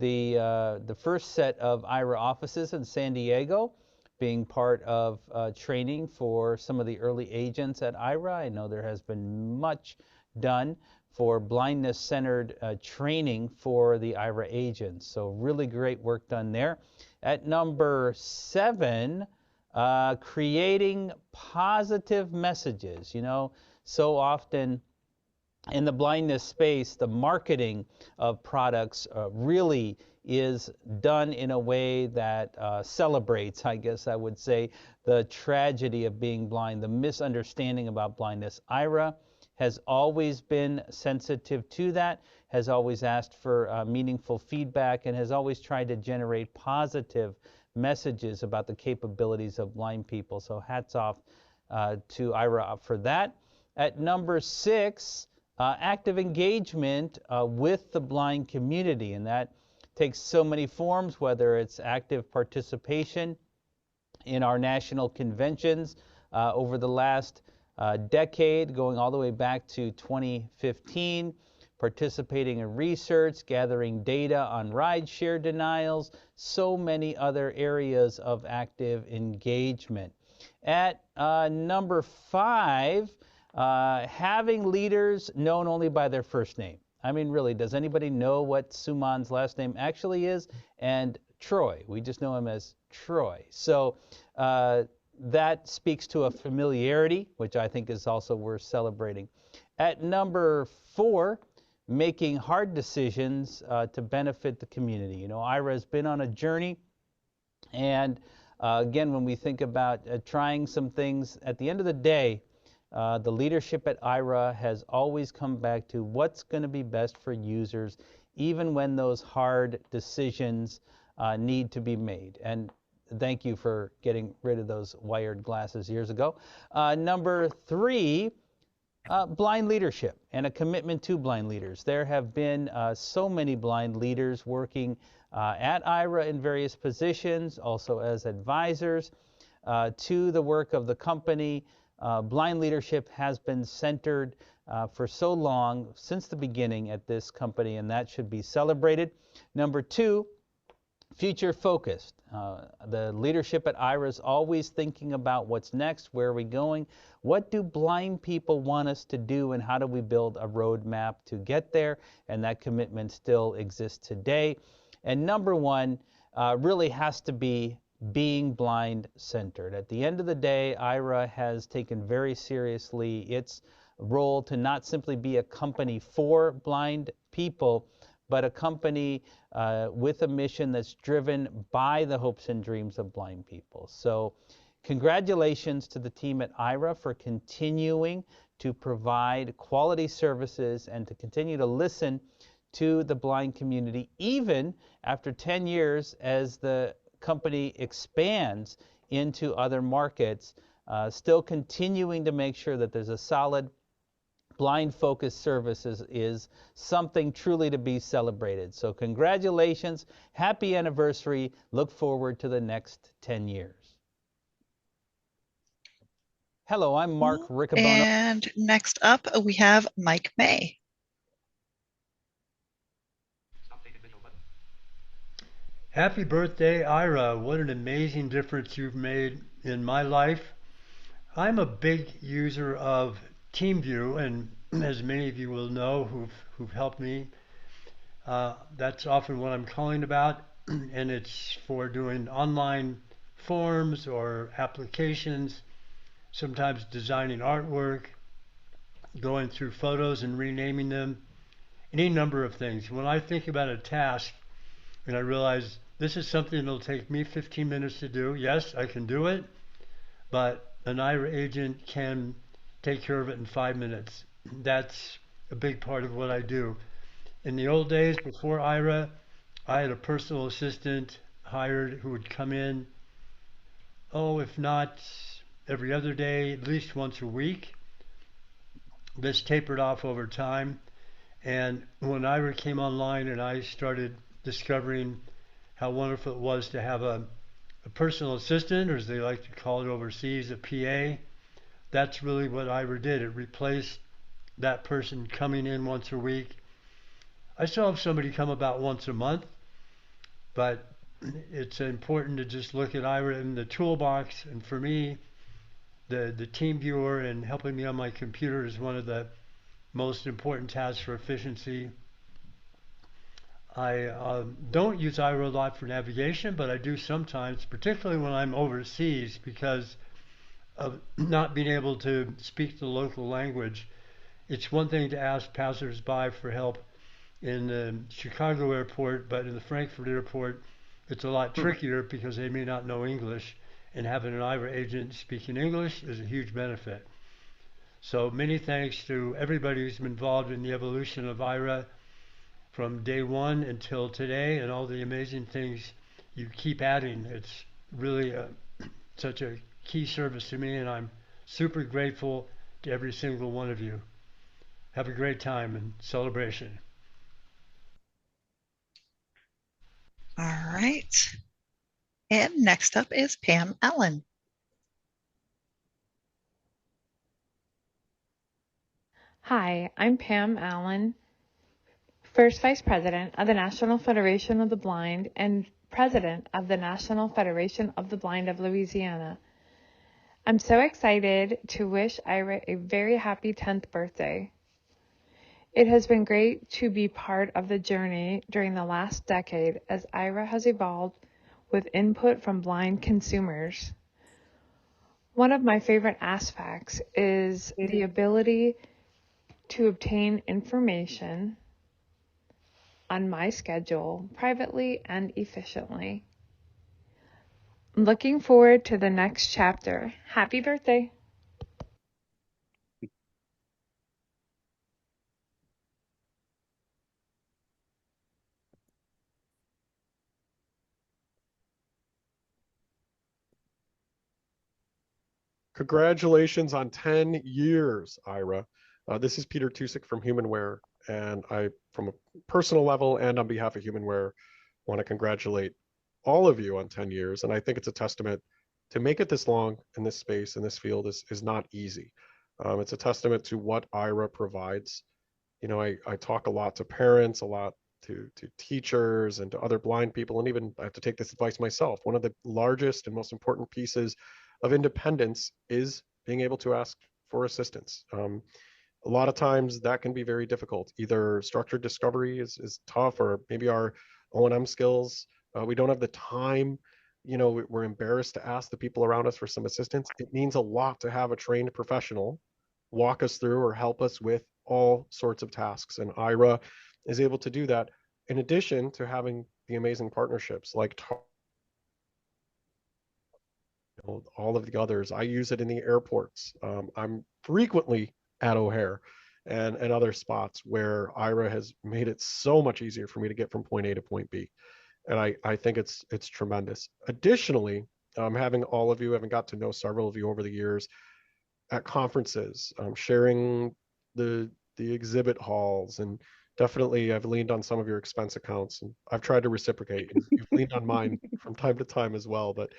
the first set of Aira offices in San Diego, being part of training for some of the early agents at Aira. I know there has been much done for blindness-centered training for the Aira agents. So really great work done there. At number 7, creating positive messages. You know, so often in the blindness space, the marketing of products really is done in a way that celebrates, I guess I would say, the tragedy of being blind, the misunderstanding about blindness. Aira has always been sensitive to that, has always asked for meaningful feedback, and has always tried to generate positive messages about the capabilities of blind people. So hats off to Aira for that. At number 6, active engagement with the blind community, and that takes so many forms, whether it's active participation in our national conventions over the last decade, going all the way back to 2015, participating in research, gathering data on rideshare denials, so many other areas of active engagement. At number 5, having leaders known only by their first name. I mean, really, does anybody know what Suman's last name actually is? And Troy, we just know him as Troy. So that speaks to a familiarity, which I think is also worth celebrating. At number 4, making hard decisions to benefit the community. You know, Aira has been on a journey, and again, when we think about trying some things, at the end of the day, the leadership at Aira has always come back to what's going to be best for users, even when those hard decisions need to be made. And thank you for getting rid of those wired glasses years ago. Number 3, blind leadership and a commitment to blind leaders. There have been so many blind leaders working at Aira in various positions, also as advisors to the work of the company. Blind leadership has been centered for so long, since the beginning at this company, and that should be celebrated. Number 2, future focused. The leadership at Aira is always thinking about what's next, where are we going, what do blind people want us to do, and how do we build a roadmap to get there, and that commitment still exists today. And number 1 really has to be being blind centered. At the end of the day, Aira has taken very seriously its role to not simply be a company for blind people, but a company with a mission that's driven by the hopes and dreams of blind people. So congratulations to the team at Aira for continuing to provide quality services and to continue to listen to the blind community, even after 10 years as the company expands into other markets, still continuing to make sure that there's a solid blind-focused service is something truly to be celebrated. So congratulations, happy anniversary, look forward to the next 10 years. Hello, I'm Mark Riccobono. And next up, we have Mike May. Happy birthday, Aira. What an amazing difference you've made in my life. I'm a big user of TeamView, and as many of you will know who've helped me, that's often what I'm calling about, and it's for doing online forms or applications, sometimes designing artwork, going through photos and renaming them, any number of things. When I think about a task and I realize this is something that'll take me 15 minutes to do, yes, I can do it, but an Aira agent can take care of it in 5 minutes. That's a big part of what I do. In the old days, before Aira, I had a personal assistant hired who would come in, if not every other day, at least once a week. This tapered off over time. And when Aira came online and I started discovering how wonderful it was to have a personal assistant, or as they like to call it overseas, a PA, that's really what Aira did. It replaced that person coming in once a week. I still have somebody come about once a month, but it's important to just look at Aira in the toolbox. And for me, the team viewer and helping me on my computer is one of the most important tasks for efficiency. I don't use Aira a lot for navigation, but I do sometimes, particularly when I'm overseas, because of not being able to speak the local language. It's one thing to ask passersby for help in the Chicago airport, but in the Frankfurt airport, it's a lot trickier because they may not know English, and having an Aira agent speaking English is a huge benefit. So many thanks to everybody who's been involved in the evolution of Aira from day one until today, and all the amazing things you keep adding. It's really such a key service to me, and I'm super grateful to every single one of you. have a great time and celebration. All right. And next up is Pam Allen. Hi, I'm Pam Allen, First Vice President of the National Federation of the Blind and President of the National Federation of the Blind of Louisiana. I'm so excited to wish Ira a very happy 10th birthday. It has been great to be part of the journey during the last decade as Ira has evolved with input from blind consumers. One of my favorite aspects is the ability to obtain information on my schedule privately and efficiently. I'm looking forward to the next chapter. Happy birthday. Congratulations on 10 years, Ira. This is Peter Tusick from HumanWare, and I, from a personal level and on behalf of HumanWare, want to congratulate all of you on 10 years. And I think it's a testament to make it this long in this space, in this field is not easy. It's a testament to what Ira provides. You know, I talk a lot to parents, a lot to teachers and to other blind people, and even I have to take this advice myself. One of the largest and most important pieces of independence is being able to ask for assistance. A lot of times that can be very difficult. Either structured discovery is tough, or maybe our O&M skills, we don't have the time. You know, we're embarrassed to ask the people around us for some assistance. It means a lot to have a trained professional walk us through or help us with all sorts of tasks. And Ira is able to do that in addition to having the amazing partnerships like all of the others. I use it in the airports. I'm frequently at O'Hare and other spots where Ira has made it so much easier for me to get from point A to point B. And I think it's tremendous. Additionally, having all of you, having got to know several of you over the years at conferences, sharing the exhibit halls, and definitely I've leaned on some of your expense accounts, and I've tried to reciprocate. And you've leaned on mine from time to time as well, but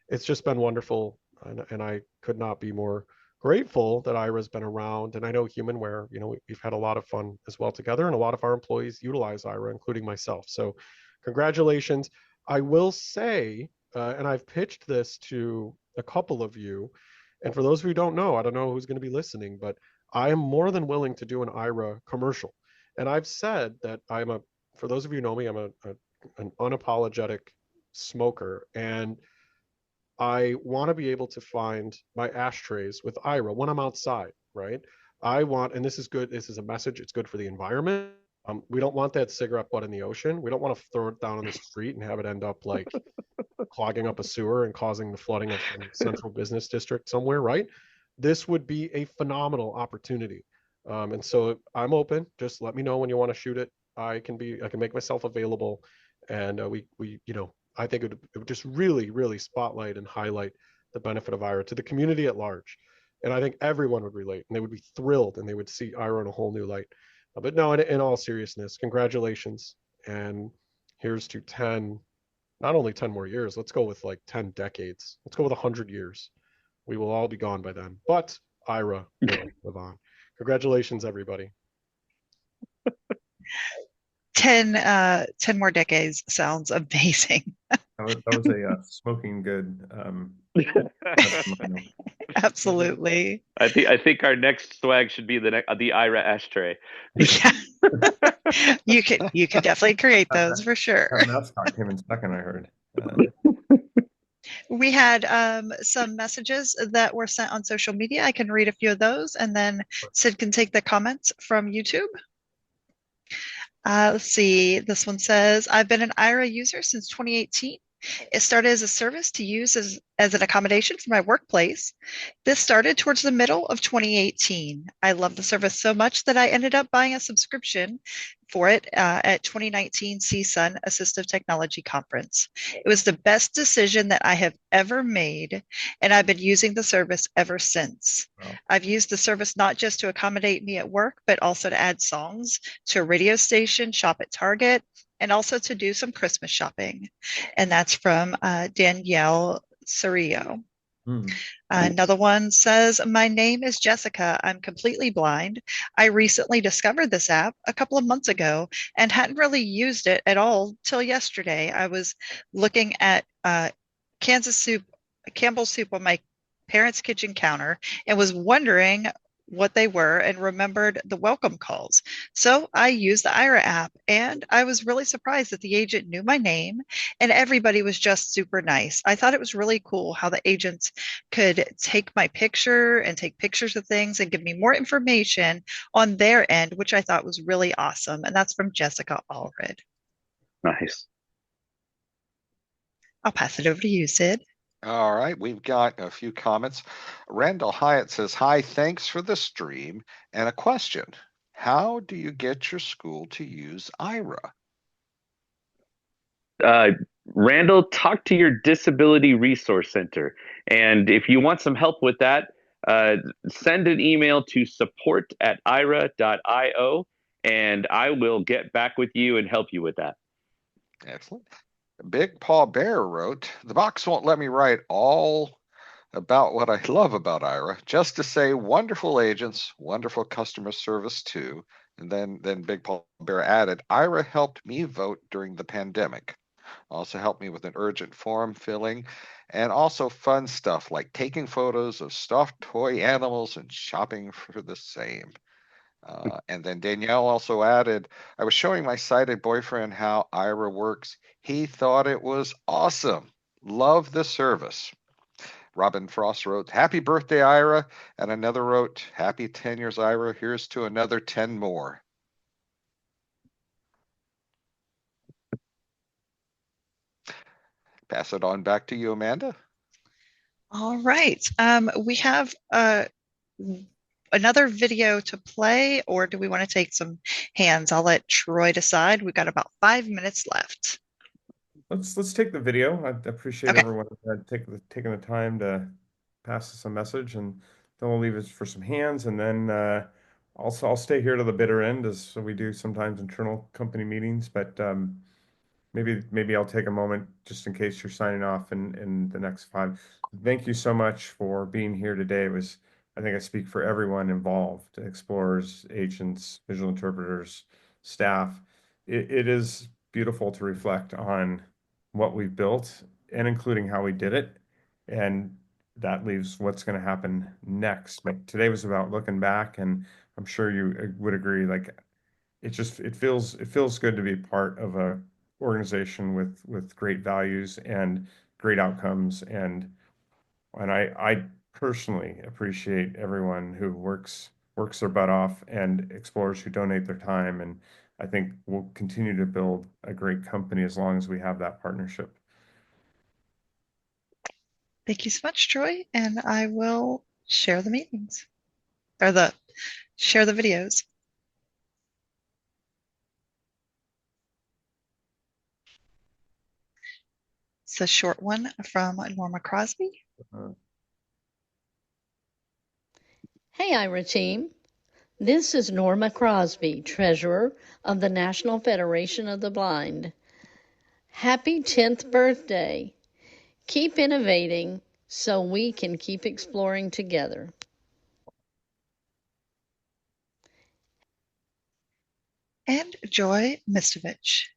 it's just been wonderful, and I could not be more grateful that Ira's been around. And I know HumanWare, you know, we've had a lot of fun as well together, and a lot of our employees utilize Ira, including myself. So congratulations. I will say, and I've pitched this to a couple of you, and for those of you who don't know, I don't know who's going to be listening, but I am more than willing to do an Ira commercial. And I've said that for those of you who know me, I'm an unapologetic smoker, and I want to be able to find my ashtrays with Ira when I'm outside, right? And this is good, this is a message, it's good for the environment. We don't want that cigarette butt in the ocean. We don't want to throw it down on the street and have it end up like clogging up a sewer and causing the flooding of some central business district somewhere, right? This would be a phenomenal opportunity. And so I'm open. Just let me know when you want to shoot it. I can make myself available, and I think it would just really, really spotlight and highlight the benefit of Ira to the community at large. And I think everyone would relate, and they would be thrilled, and they would see Ira in a whole new light. But no, in all seriousness, congratulations. And here's to 10, not only 10 more years, let's go with like 10 decades. Let's go with 100 years. We will all be gone by then, but Ira will live on. Congratulations, everybody. 10 more decades sounds amazing. That was a smoking good. Absolutely. I think our next swag should be the Ira ashtray. Yeah. you can definitely create those for sure. That mascot came in second, I heard. We had some messages that were sent on social media. I can read a few of those, and then Sid can take the comments from YouTube. Let's see. This one says, I've been an Aira user since 2018. It started as a service to use as an accommodation for my workplace. This started towards the middle of 2018. I love the service so much that I ended up buying a subscription for it at 2019 CSUN Assistive Technology Conference. It was the best decision that I have ever made, and I've been using the service ever since. Wow. I've used the service not just to accommodate me at work, but also to add songs to a radio station, shop at Target, and also to do some Christmas shopping. And that's from Danielle Cerillo. Another one says, my name is Jessica. I'm completely blind. I recently discovered this app a couple of months ago and hadn't really used it at all till yesterday. I was looking at Campbell's soup on my parents' kitchen counter and was wondering what they were and remembered the welcome calls. So I used the Aira app, and I was really surprised that the agent knew my name and everybody was just super nice. I thought it was really cool how the agents could take my picture and take pictures of things and give me more information on their end, which I thought was really awesome. And that's from Jessica Allred. Nice. I'll pass it over to you, Sid. All right, we've got a few comments. Randall Hyatt says, hi, thanks for the stream. And a question, how do you get your school to use Aira? Randall, talk to your Disability Resource Center. And if you want some help with that, send an email to support@aira.io, and I will get back with you and help you with that. Excellent. Big Paw Bear wrote, the box won't let me write all about what I love about Aira, just to say wonderful agents, wonderful customer service too. And then Big Paw Bear added, Aira helped me vote during the pandemic. Also helped me with an urgent form filling, and also fun stuff like taking photos of stuffed toy animals and shopping for the same. And then Danielle also added, I was showing my sighted boyfriend how Aira works. He thought it was awesome. Love the service. Robin Frost wrote, happy birthday, Aira. And another wrote, happy 10 years, Aira. Here's to another 10 more. Pass it on back to you, Amanda. All right. We have another video to play, or do we want to take some hands? I'll let Troy decide. We've got about 5 minutes left. Let's take the video. I appreciate everyone taking the time to pass us a message, and then we'll leave it for some hands, and then also I'll stay here to the bitter end, as we do sometimes internal company meetings. But maybe I'll take a moment just in case you're signing off in the next 5. Thank you so much for being here today. I think I speak for everyone involved, explorers, agents, visual interpreters, staff. It is beautiful to reflect on what we've built and including how we did it. And that leaves what's going to happen next. But today was about looking back, and I'm sure you would agree, like it feels good to be part of a organization with great values and great outcomes. And I personally appreciate everyone who works their butt off, and explorers who donate their time. And I think we'll continue to build a great company as long as we have that partnership. Thank you so much, Troy. And I will share the meetings or share the videos. It's a short one from Norma Crosby. Hey, Aira team. This is Norma Crosby, Treasurer of the National Federation of the Blind. Happy 10th birthday. Keep innovating so we can keep exploring together. And Joy Mistovich.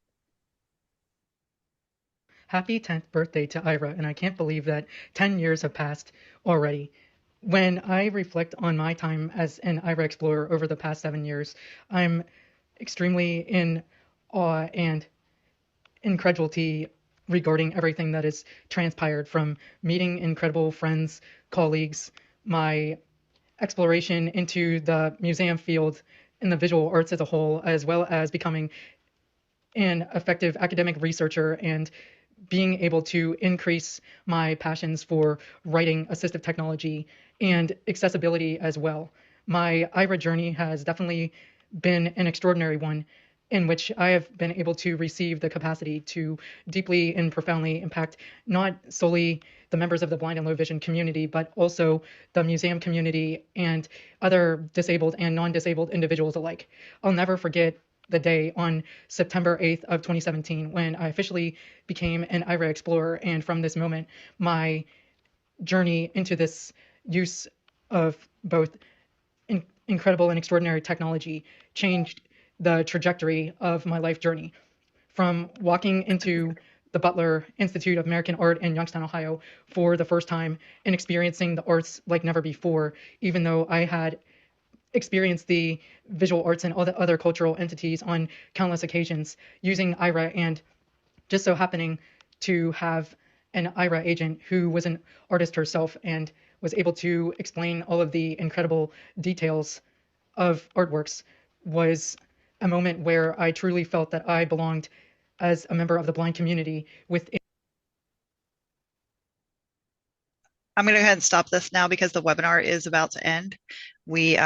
Happy 10th birthday to Aira, and I can't believe that 10 years have passed already. When I reflect on my time as an Aira explorer over the past 7 years, I'm extremely in awe and incredulity regarding everything that has transpired, from meeting incredible friends, colleagues, my exploration into the museum field and the visual arts as a whole, as well as becoming an effective academic researcher and being able to increase my passions for writing, assistive technology, and accessibility as well. My Aira journey has definitely been an extraordinary one, in which I have been able to receive the capacity to deeply and profoundly impact not solely the members of the blind and low vision community, but also the museum community and other disabled and non-disabled individuals alike. I'll never forget the day on September 8th of 2017 when I officially became an Aira Explorer, and from this moment, my journey into this use of both incredible and extraordinary technology changed the trajectory of my life journey. From walking into the Butler Institute of American Art in Youngstown, Ohio for the first time and experiencing the arts like never before, even though I had experienced the visual arts and all the other cultural entities on countless occasions, using Aira and just so happening to have an Aira agent who was an artist herself and was able to explain all of the incredible details of artworks was a moment where I truly felt that I belonged as a member of the blind community within. I'm going to go ahead and stop this now because the webinar is about to end. We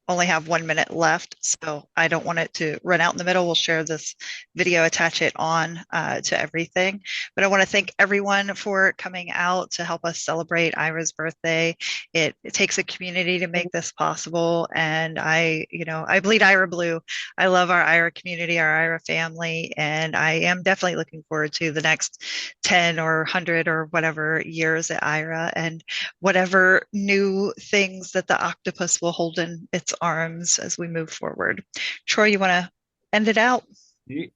only have 1 minute left, so I don't want it to run out in the middle. We'll share this video, attach it on to everything. But I want to thank everyone for coming out to help us celebrate Aira's birthday. It takes a community to make this possible, and I bleed Aira blue. I love our Aira community, our Aira family, and I am definitely looking forward to the next 10 or 100 or whatever years at Aira and whatever new things that the octopus will hold in its arms as we move forward. Troy, you want to end it out?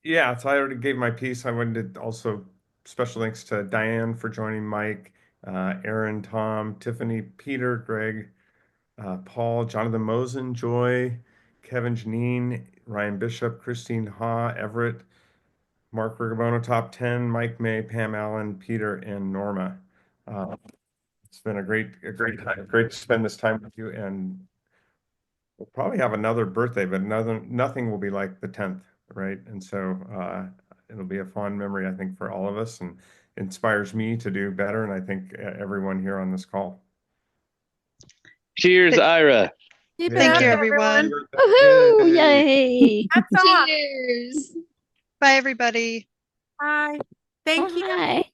Yeah, so I already gave my piece. I wanted to also special thanks to Diane for joining, Mike, Aaron, Tom, Tiffany, Peter, Greg, Paul, Jonathan Mosen, Joy, Kevin, Janine, Ryan Bishop, Christine Ha, Everett, Mark Rigabono, top 10, Mike May, Pam Allen, Peter, and Norma. It's been a great to spend this time with you, and we'll probably have another birthday, but nothing will be like the 10th, right? And so it'll be a fond memory, I think, for all of us, and inspires me to do better, and I think everyone here on this call. Cheers, Aira. Keep Thank you, everyone. Woohoo! Yay! Cheers. Bye, everybody. Bye. Thank you. Bye.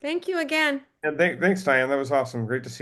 Thank you again. And thanks, Diane. That was awesome. Great to see you.